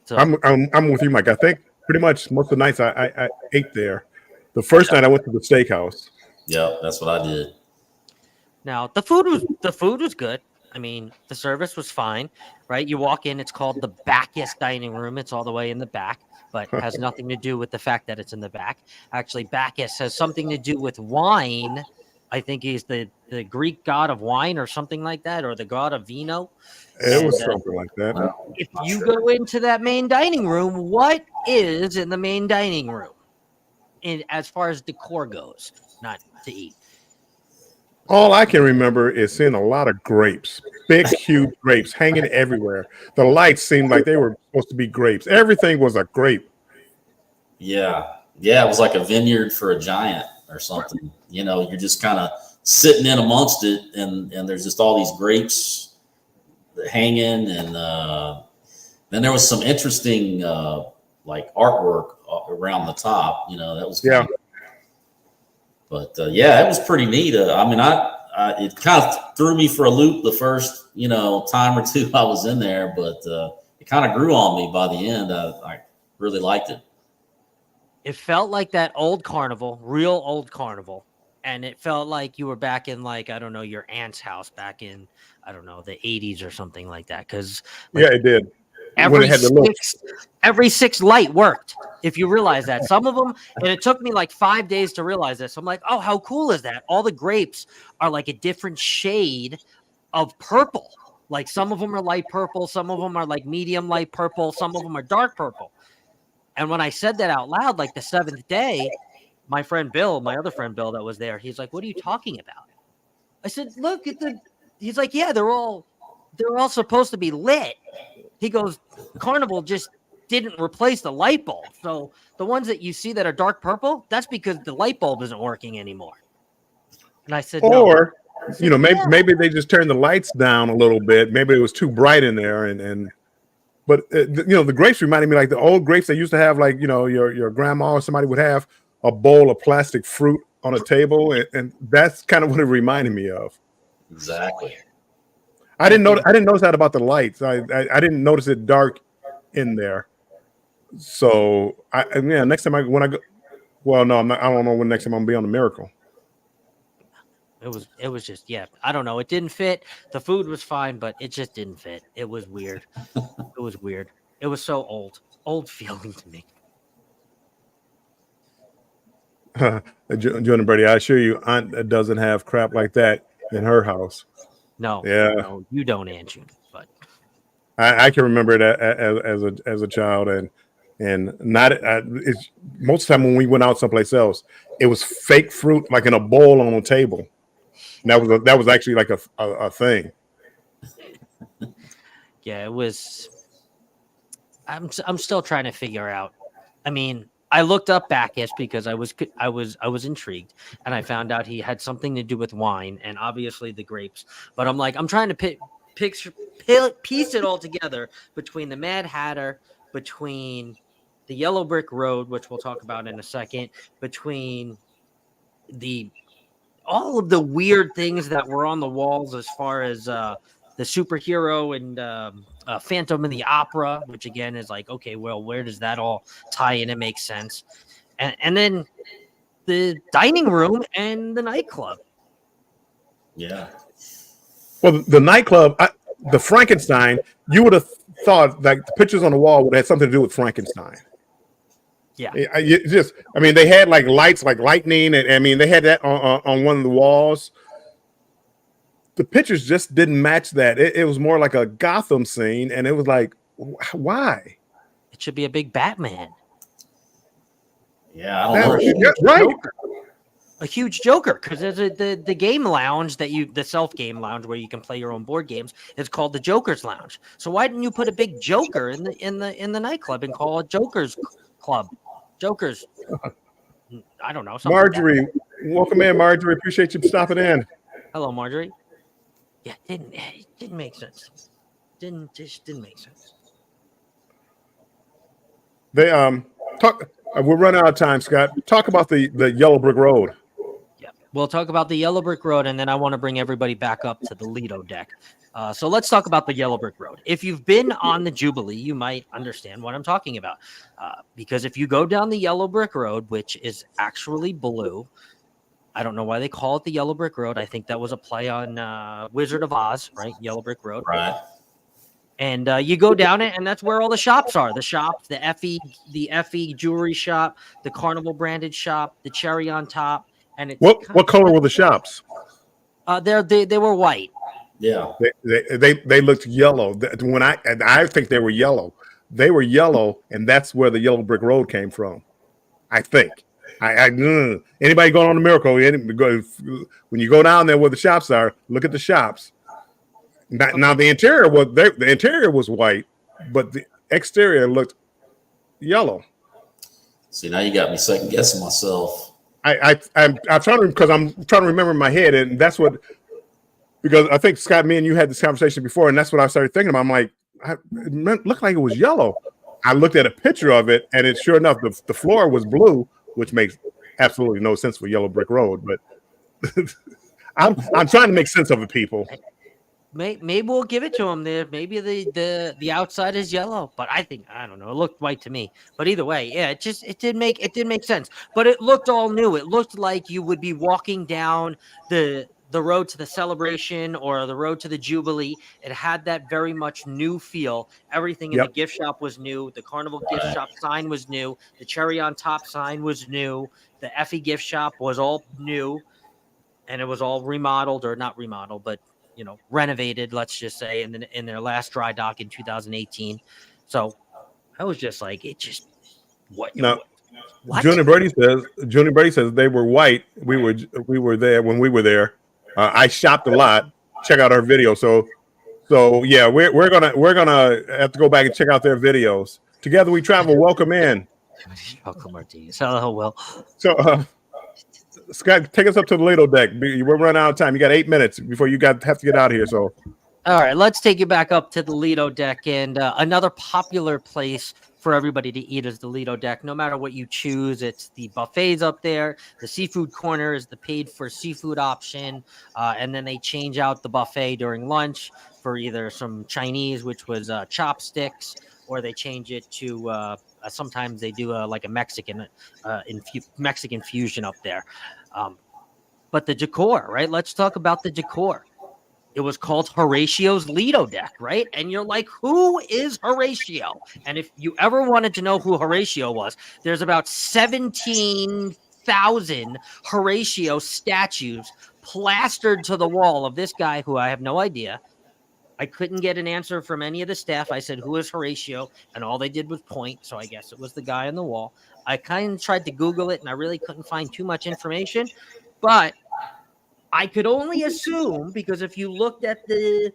So I'm with you, Mike. I think pretty much most of the nights I ate there. The first night I went to the steakhouse. Yeah, that's what I did. Now the food was good. I mean, the service was fine, right? You walk in, it's called the Bacchus dining room. It's all the way in the back, but has nothing to do with the fact that it's in the back. Actually, Bacchus has something to do with wine. I think he's the Greek god of wine or something like that, or the god of vino. It was something like that. If you go into that main dining room, what is in the main dining room as far as decor goes? Not to eat. All I can remember is seeing a lot of grapes, big, huge grapes hanging everywhere. The lights seemed like they were supposed to be grapes. Everything was a grape. Yeah. Yeah, it was like a vineyard for a giant or something. You're just kind of sitting in amongst it, and there's just all these grapes hanging, and then there was some interesting like artwork around the top. That was funny. But it was pretty neat. It kind of threw me for a loop the first time or two I was in there, but it kind of grew on me by the end. I really liked it. It felt like that old carnival, real old carnival. And it felt like you were back in, like, I don't know, your aunt's house back in, I don't know, the 80s or something like that. Because Yeah, it did. When it every had the look. every six light worked. If you realize that, some of them, and it took me like 5 days to realize this. I'm like, oh, how cool is that? All the grapes are like a different shade of purple. Like some of them are light purple, some of them are like medium light purple, some of them are dark purple. And when I said that out loud, like the seventh day, my friend Bill, my other friend Bill that was there, he's like, "What are you talking about?" I said, "Look at the." He's like, "Yeah, they're all supposed to be lit." He goes, "Carnival just didn't replace the light bulb. So the ones that you see that are dark purple, that's because the light bulb isn't working anymore." And I said, "No." Or, you know, Yeah. maybe they just turned the lights down a little bit. Maybe it was too bright in there, but you know, the grapes reminded me like the old grapes they used to have, like, you know, your grandma or somebody would have a bowl of plastic fruit on a table, and that's kind of what it reminded me of. Exactly. I didn't notice that about the lights. I didn't notice it dark in there. So yeah, next time when I go, well, no, I'm not, I don't know when next time I'm gonna be on the Miracle. It was just, yeah, I don't know. It didn't fit. The food was fine, but it just didn't fit. It was weird. It was weird. It was so old feeling to me. Jordan Brady, I assure you, Aunt doesn't have crap like that in her house. No, Yeah. no, you don't, Andrew. But I can remember it as a child, and not it's most of the time when we went out someplace else, it was fake fruit like in a bowl on a table. And that was actually like a thing. yeah, it was. I'm still trying to figure out. I mean, I looked up Bacchus because I was intrigued, and I found out he had something to do with wine and obviously the grapes. But I'm like, I'm trying to piece it all together between the Mad Hatter, between the Yellow Brick Road, which we'll talk about in a second, between all of the weird things that were on the walls as far as the superhero and Phantom of the Opera, which again is like, okay, well, where does that all tie in and make sense? And then the dining room and the nightclub. Yeah. Well, the nightclub, the Frankenstein, you would have thought like the pictures on the wall would have something to do with Frankenstein. Yeah. I mean, they had like lights, like lightning, and I mean, they had that on one of the walls. The pictures just didn't match that. It was more like a Gotham scene, and it was like, why? It should be a big Batman. Yeah, I don't know. Yeah, right. A huge Joker, because there's the game lounge the self game lounge where you can play your own board games. It's called the Joker's Lounge. So why didn't you put a big Joker in the nightclub and call it Joker's Club? Joker's. I don't know. Marjorie, welcome in, Marjorie. Appreciate you stopping in. Hello, Marjorie. Yeah, it didn't make sense. Didn't make sense. They talk. We're running out of time, Scott. Talk about the Yellow Brick Road. Yeah, we'll talk about the Yellow Brick Road, and then I want to bring everybody back up to the Lido deck. So let's talk about the Yellow Brick Road. If you've been on the Jubilee, you might understand what I'm talking about. Because if you go down the Yellow Brick Road, which is actually blue, I don't know why they call it the Yellow Brick Road. I think that was a play on Wizard of Oz, right? Yellow Brick Road. Right. And you go down it, and that's where all the shops are. The shops, the Effie jewelry shop, the Carnival branded shop, the Cherry on Top. And it's What color were the shops? They were white. Yeah. They looked yellow. When I think they were yellow. They were yellow, and that's where the Yellow Brick Road came from. I think. Anybody going on the Miracle? When you go down there where the shops are, look at the shops. Now the interior was white, but the exterior looked yellow. See, now you got me second guessing myself. I'm trying to remember in my head, and that's what, because I think Scott, me and you had this conversation before, and that's what I started thinking about. I'm like, it looked like it was yellow. I looked at a picture of it, and sure enough, the floor was blue, which makes absolutely no sense for Yellow Brick Road. But I'm trying to make sense of it, people. maybe we'll give it to him there. Maybe the outside is yellow, but I don't know. It looked white to me. But either way, yeah, it did make sense. But it looked all new. It looked like you would be walking down the road to the celebration or the road to the Jubilee. It had that very much new feel. Everything in the Yep. gift shop was new. The Carnival gift shop sign was new. The cherry on top sign was new. The Effie gift shop was all new, and it was all remodeled, or not remodeled, but renovated, let's just say, in their last dry dock in 2018. So I was just like, what? Now, What? Junior Brady says they were white. We were there when we were there. I shopped a lot. Check out our video. So yeah, we're gonna have to go back and check out their videos. Together we travel. Welcome in. Chocolate martinis. Hello, Will. So Scott, take us up to the Lido deck. We're running out of time. You got 8 minutes before you have to get out of here. So All right, let's take you back up to the Lido deck, and another popular place for everybody to eat is the Lido deck. No matter what you choose, it's the buffets up there. The seafood corner is the paid for seafood option, and then they change out the buffet during lunch for either some Chinese, which was chopsticks, or they change it to sometimes they do like a Mexican Mexican fusion up there. But the decor, right? Let's talk about the decor. It was called Horatio's Lido deck, right? And you're like, who is Horatio? And if you ever wanted to know who Horatio was, there's about 17,000 Horatio statues plastered to the wall of this guy who I have no idea. I couldn't get an answer from any of the staff. I said, who is Horatio? And all they did was point. So I guess it was the guy on the wall. I kind of tried to Google it, and I really couldn't find too much information. But I could only assume, because if you looked at the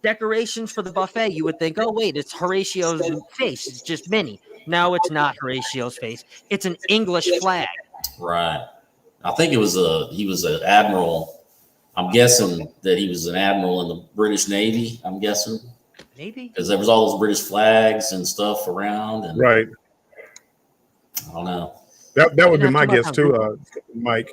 decorations for the buffet, you would think, oh, wait, it's Horatio's face. It's just Minnie. No, it's not Horatio's face. It's an English flag. Right. I think he was an admiral. I'm guessing that he was an admiral in the British Navy. I'm guessing. Maybe. Because there was all those British flags and stuff around. And right. I don't know. That would be my guess too, Mike.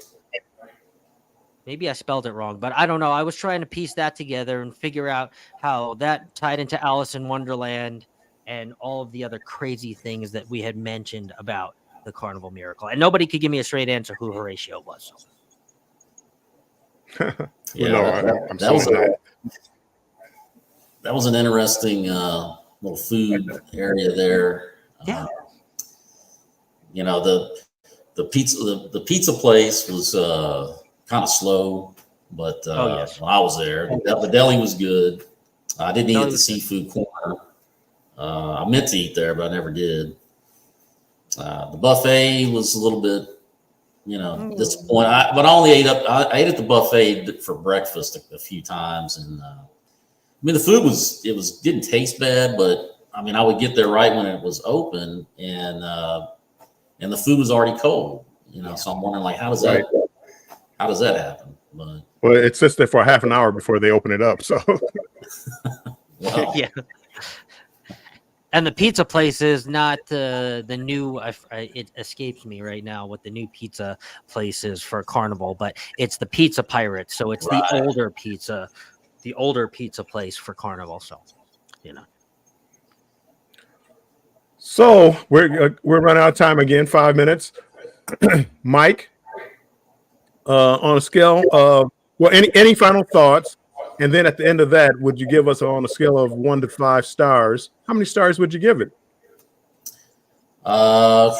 Maybe I spelled it wrong, but I don't know. I was trying to piece that together and figure out how that tied into Alice in Wonderland and all of the other crazy things that we had mentioned about the Carnival Miracle. And nobody could give me a straight answer who Horatio was. Yeah, no, that was an interesting little food area there. Yeah. The pizza place was kind of slow, but yes. when I was there, the deli was good. I didn't eat at the seafood corner. I meant to eat there, but I never did. The buffet was a little bit, disappointing. But I only ate at the buffet for breakfast a few times, and the food didn't taste bad, but I would get there right when it was open, and the food was already cold. So I'm wondering, like, how does that happen? But, well, it sits there for a half an hour before they open it up. So well, Yeah. And the pizza place is not the new. It escapes me right now what the new pizza place is for Carnival, but it's the Pizza Pirates. So it's the older pizza place for Carnival. So, So we're running out of time again. 5 minutes. Mike, on a scale of any final thoughts, and then at the end of that, would you give us on a scale of 1 to 5 stars? How many stars would you give it? I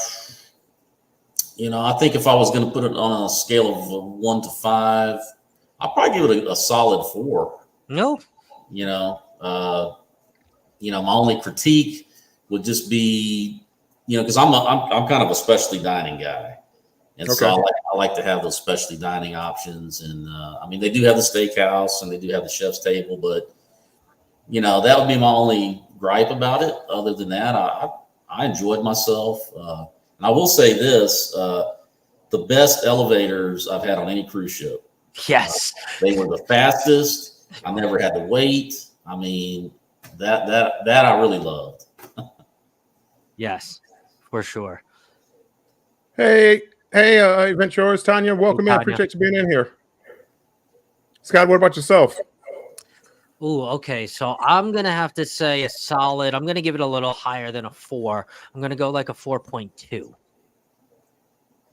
think if I was going to put it on a scale of 1 to 5, I'd probably give it a solid 4. no. My only critique would just be, because I'm kind of a specialty dining guy, and so I like to have those specialty dining options. And they do have the steakhouse and they do have the chef's table, but that would be my only gripe about it. Other than that, I enjoyed myself. And I will say this: the best elevators I've had on any cruise ship. Yes. They were the fastest. I never had to wait. That I really loved. Yes, for sure. Hey, Ventures, Tanya, welcome in. I Tanya. appreciate you being in here. Scott, what about yourself? Ooh, okay. So I'm gonna have to say a solid. I'm gonna give it a little higher than a 4. I'm gonna go like a 4.2.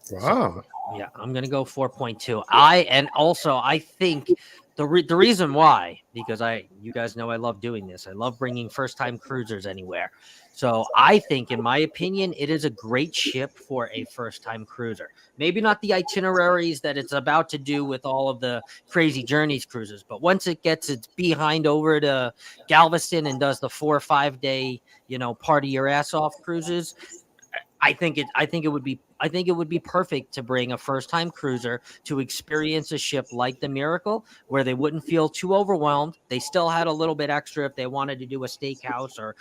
So Wow. yeah, I'm gonna go 4.2. I think the reason why, because you guys know I love doing this. I love bringing first time cruisers anywhere. So I think, in my opinion, it is a great ship for a first time cruiser. Maybe not the itineraries that it's about to do with all of the crazy journeys cruises, but once it gets its behind over to Galveston and does the 4 or 5 day, party your ass off cruises, I think it would be perfect to bring a first time cruiser to experience a ship like the Miracle, where they wouldn't feel too overwhelmed. They still had a little bit extra if they wanted to do a steakhouse or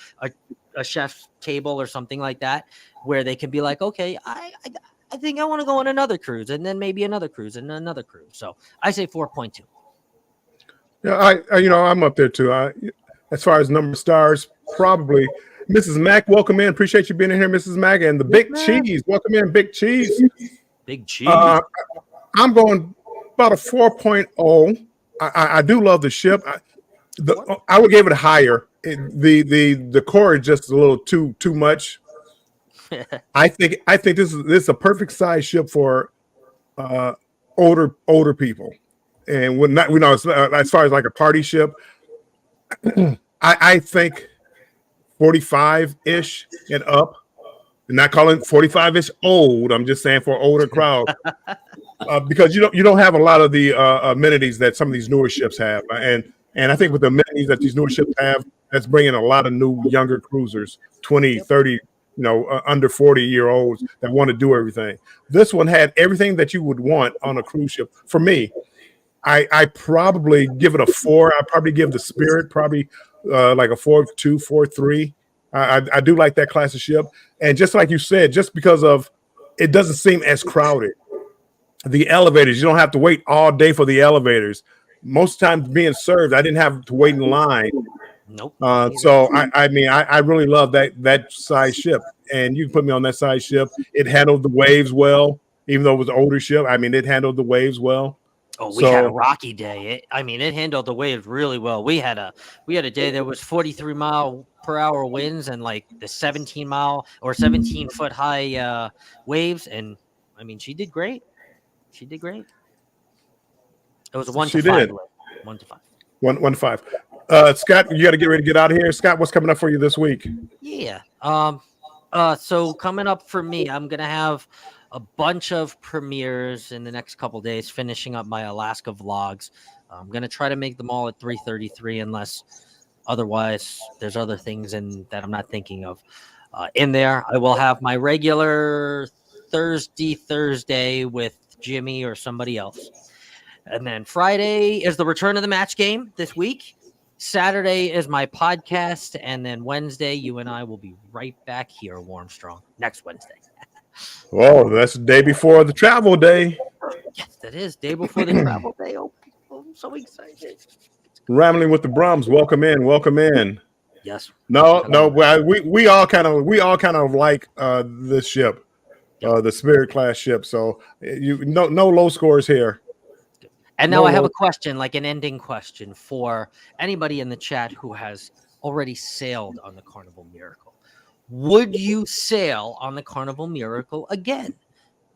a chef's table or something like that, where they can be like, okay, I think I want to go on another cruise, and then maybe another cruise and another cruise. So I say 4.2. Yeah, I'm up there too. As far as number of stars, probably Mrs. Mack. Welcome in. Appreciate you being in here, Mrs. Mack, and the Big Cheese. Welcome in, Big Cheese. Big cheese. I'm going about a 4.0. I do love the ship. I would give it higher. The core is just a little too much. I think this is a perfect size ship for older people, and when not as far as like a party ship, I think 45-ish and up. I'm not calling 45-ish old. I'm just saying for older crowd, because you don't have a lot of the amenities that some of these newer ships have, and I think with the amenities that these newer ships have, that's bringing a lot of new younger cruisers, 20, 30, under 40-year-olds that want to do everything. This one had everything that you would want on a cruise ship. For me, I probably give it a 4. I probably give the Spirit probably like a 4.2, 4.3. I do like that class of ship, and just like you said, just because of it doesn't seem as crowded. The elevators, you don't have to wait all day for the elevators. Most times being served, I didn't have to wait in line. Nope. So I really love that size ship, and you can put me on that size ship. It handled the waves well, even though it was an older ship. I mean, it handled the waves well. Oh, we had a rocky day. It handled the waves really well. We had a day that was 43-mile-per-hour winds and like the 17-mile or 17-foot high waves, and she did great. She did great. It was a 1 to 5. 1 to 5. 1 to 5. Scott, you got to get ready to get out of here. Scott, what's coming up for you this week? Yeah. So coming up for me, I'm gonna have a bunch of premieres in the next couple days, finishing up my Alaska vlogs. I'm gonna try to make them all at 3:33, unless otherwise there's other things that I'm not thinking of. In there, I will have my regular Thursday with Jimmy or somebody else, and then Friday is the return of the match game this week. Saturday is my podcast, and then Wednesday, you and I will be right back here, Warmstrong, next Wednesday. Oh, that's the day before the travel day. Yes, that is day before the travel day. Oh, I'm so excited. Rambling with the Brums. Welcome in. Welcome in. Yes. No. We all kind of like this ship, the Spirit class ship. So no low scores here. And now I have a question, like an ending question for anybody in the chat who has already sailed on the Carnival Miracle. Would you sail on the Carnival Miracle again?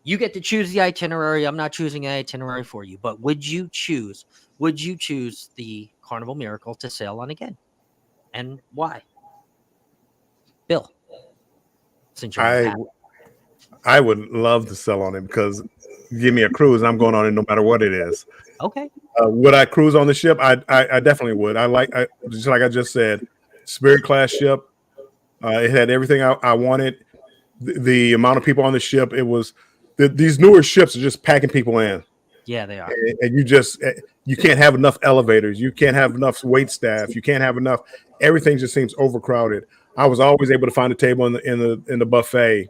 You get to choose the itinerary. I'm not choosing an itinerary for you, but would you choose the Carnival Miracle to sail on again? And why? Bill, since you're I would love to sail on it, because give me a cruise and I'm going on it no matter what it is. Okay. Would I cruise on the ship? I definitely would. Just like I just said, Spirit class ship. It had everything I wanted. The amount of people on the ship, it was these newer ships are just packing people in. Yeah, they are. And you can't have enough elevators. You can't have enough wait staff. You can't have enough. Everything just seems overcrowded. I was always able to find a table in the buffet,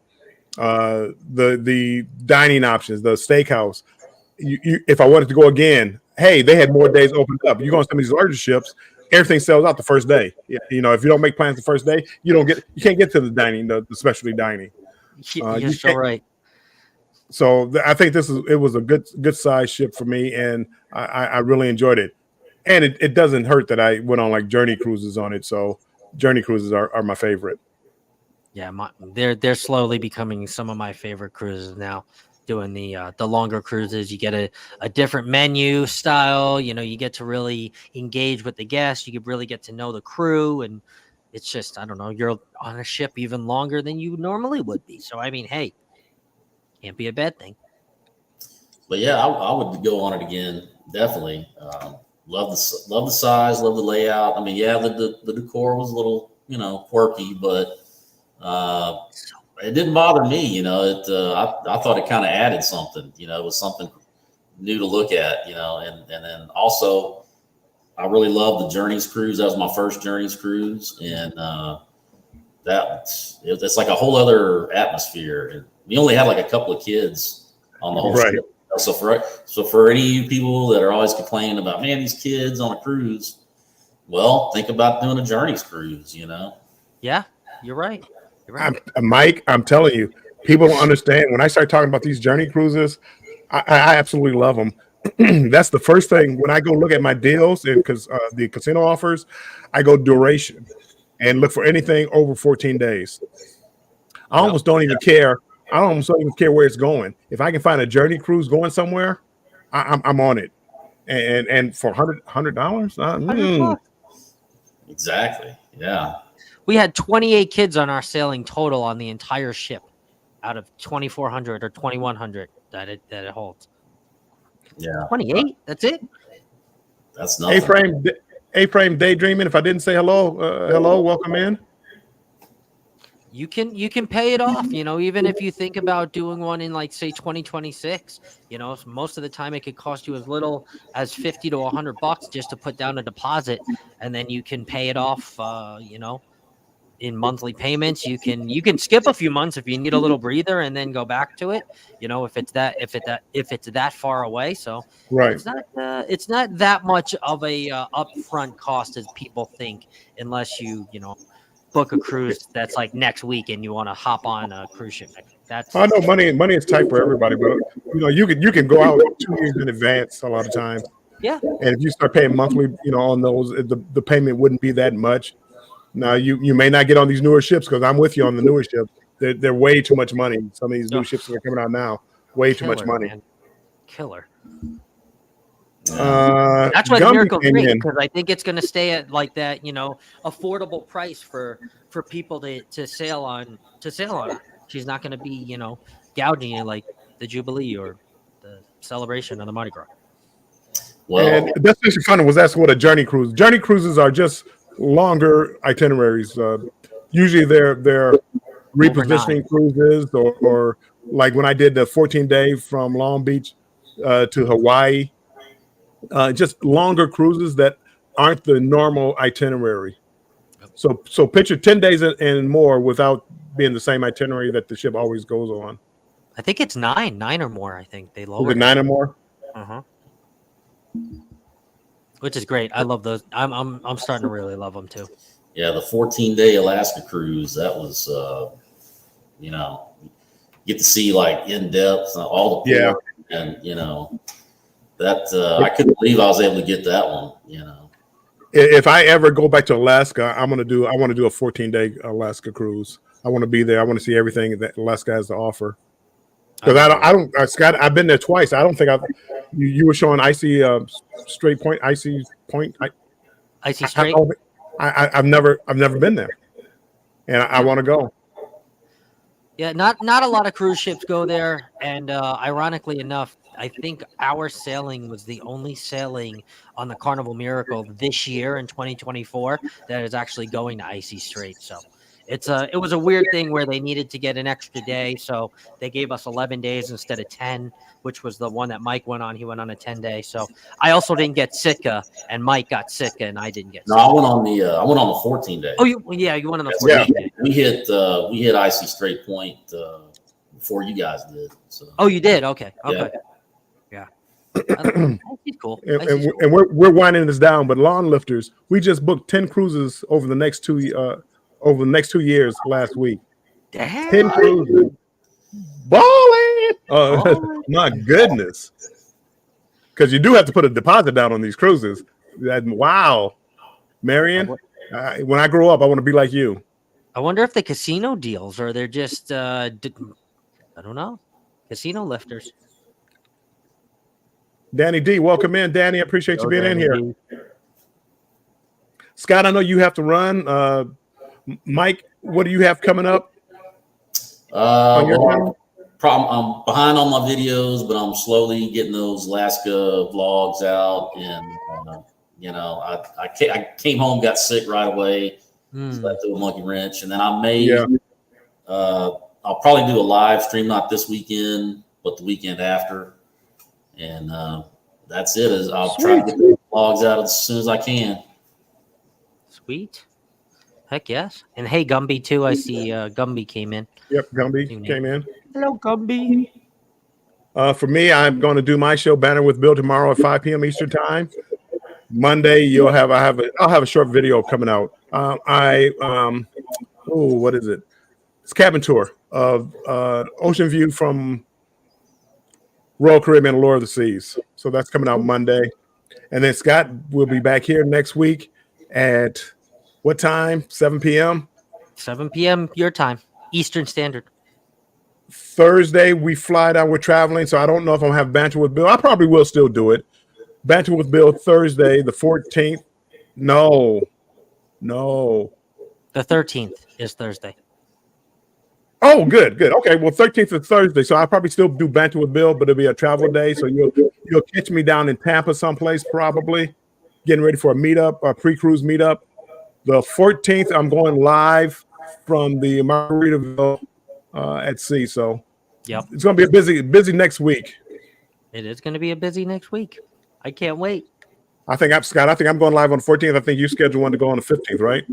the dining options, the steakhouse. If I wanted to go again, hey, they had more days opened up. You go on some of these larger ships, everything sells out the first day. If you don't make plans the first day, you can't get to the dining, the specialty dining. You're so right. So I think it was a good size ship for me, and I really enjoyed it. And it doesn't hurt that I went on like journey cruises on it. So journey cruises are my favorite. Yeah, they're slowly becoming some of my favorite cruises now. Doing the longer cruises, you get a different menu style. You know, you get to really engage with the guests. You could really get to know the crew, and it's just, I don't know, you're on a ship even longer than you normally would be. So I mean, hey, can't be a bad thing. But yeah, I would go on it again. Definitely. Love the size, love the layout. I mean, yeah, the decor was a little, quirky, but it didn't bother me. I thought it kind of added something. It was something new to look at. And then also I really loved the Journeys cruise. That was my first Journeys cruise, and it's like a whole other atmosphere. And we only had like a couple of kids on the whole ship. So for any of you people that are always complaining about, man, these kids on a cruise, well, think about doing a Journeys cruise. Yeah, you're right. Mike, I'm telling you, people don't understand. When I start talking about these journey cruises, I absolutely love them. That's the first thing when I go look at my deals, because the casino offers, I go duration and look for anything over 14 days. I almost don't even care. I almost don't even care where it's going. If I can find a journey cruise going somewhere, I'm on it. And for $100, Exactly. Yeah. We had 28 kids on our sailing total on the entire ship, out of 2,400 or 2,100 that it holds. Yeah. 28. That's it. That's nothing. A-frame daydreaming. If I didn't say hello, welcome in. You can pay it off, even if you think about doing one in like say 2026, most of the time it could cost you as little as $50 to $100 just to put down a deposit, and then you can pay it off, in monthly payments. You can skip a few months if you need a little breather and then go back to it, if it's that far away. So right. It's not that much of a upfront cost as people think, unless you book a cruise that's like next week and you want to hop on a cruise ship. I know money is tight for everybody, but you can go out 2 years in advance a lot of times. Yeah. And if you start paying monthly, on those, the payment wouldn't be that much. Now you may not get on these newer ships, because I'm with you on the newer ships. They're way too much money. Some of these new ships that are coming out now, way too much money. Man. Killer. That's why the Miracle's great, because I think it's going to stay at like that, affordable price for people to sail on her. She's not going to be, gouging you like the Jubilee or the celebration of the Mardi Gras. Well, and that's actually funny. Was asking what a journey cruise. Journey cruises are just longer itineraries. Usually they're repositioning cruises, or like when I did the 14-day from Long Beach to Hawaii. Just longer cruises that aren't the normal itinerary. So picture 10 days and more without being the same itinerary that the ship always goes on. I think it's 9 or more. I think they lowered 9 or more. Which is great. I love those. I'm starting to really love them too. Yeah, the 14-day Alaska cruise, that was get to see like in depth all the port, and that I couldn't believe I was able to get that one. If I ever go back to Alaska, I want to do a 14-day Alaska cruise. I want to be there. I want to see everything that Alaska has to offer. Because Scott, I've been there twice. I don't think you were showing icy straight point, icy point, icy straight. I've never been there, and I want to go. Yeah, not a lot of cruise ships go there, and ironically enough, I think our sailing was the only sailing on the Carnival Miracle this year in 2024 that is actually going to icy strait. So it was a weird thing where they needed to get an extra day, so they gave us 11 days instead of 10, which was the one that Mike went on. He went on a 10-day. So I also didn't get Sitka, and Mike got Sitka, and I didn't get Sitka. No, I went on the 14-day. Oh, you went on the 14-day. We hit icy straight point before you guys did. So. Oh, you did? Okay. Yeah. He's cool. And we're winding this down, but lawn lifters, we just booked 10 cruises over the next 2 years last week. Damn. 10 cruises. Balling! My goodness. Because you do have to put a deposit down on these cruises. Wow, Marion. When I grow up, I want to be like you. I wonder if the casino deals or they're just I don't know, casino lifters. Danny D, welcome in, Danny. I appreciate you Yo, being in Danny here. D. Scott, I know you have to run. Mike, what do you have coming up? On your channel? I'm behind on my videos, but I'm slowly getting those Alaska vlogs out. And you know, I came home, got sick right away, slept through a monkey wrench, and then I may I'll probably do a live stream, not this weekend, but the weekend after. And that's it. I'll try to get the vlogs out as soon as I can. Sweet. Heck yes. And hey, Gumby too. I see Gumby came in. Yep, Gumby came in. Hello, Gumby. For me, I'm going to do my show Banner with Bill tomorrow at 5 p.m. Eastern time. Monday, I'll have a short video coming out. What is it? It's cabin tour of ocean view from Royal Caribbean, Lord of the Seas. So that's coming out Monday. And then Scott will be back here next week at what time? 7 p.m. 7 p.m. your time, Eastern Standard. Thursday, we fly down. We're traveling, so I don't know if I'm gonna have Banter with Bill. I probably will still do it. Banter with Bill Thursday, the 14th. No. The 13th is Thursday. Oh, good. Okay, well, 13th is Thursday, so I'll probably still do Banter with Bill, but it'll be a travel day. So you'll catch me down in Tampa someplace, probably getting ready for a meetup, a pre-cruise meetup. The 14th, I'm going live from the Margaritaville at sea. So it's going to be a busy next week. It is going to be a busy next week. I can't wait. Scott, I think I'm going live on the 14th. I think you scheduled one to go on the 15th, right?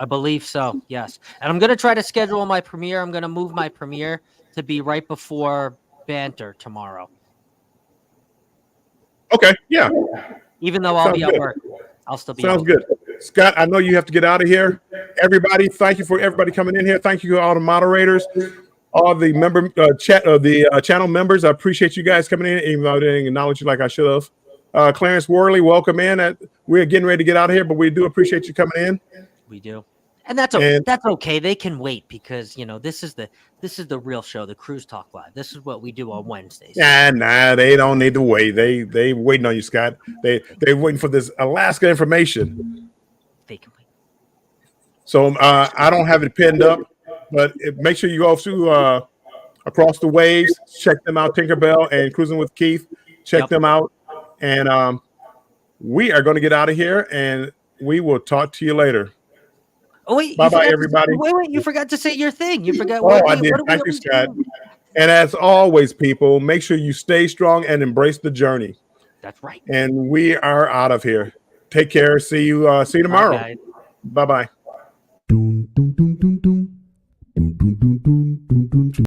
I believe so, yes. And I'm going to try to schedule my premiere. I'm going to move my premiere to be right before Banter tomorrow. Okay, yeah. Even though I'll be at work, I'll still be. Sounds good. Scott, I know you have to get out of here. Everybody, thank you for everybody coming in here. Thank you to all the moderators, all the member channel members. I appreciate you guys coming in, even though I didn't acknowledge you like I should have. Clarence Worley, welcome in. We're getting ready to get out of here, but we do appreciate you coming in. We do. And that's okay. They can wait because this is the real show, the Cruise Talk Live. This is what we do on Wednesdays. Nah, they don't need to wait. They waiting on you, Scott. They're waiting for this Alaska information. They can wait. So I don't have it pinned up, but make sure you go to Across the Waves. Check them out, Tinkerbell and Cruising with Keith. Check them out, and we are going to get out of here, and we will talk to you later. Oh wait! Bye, everybody. Wait! You forgot to say your thing. You forgot. I did. Thank you, Scott. And as always, people, make sure you stay strong and embrace the journey. That's right. And we are out of here. Take care. See you tomorrow. Bye bye.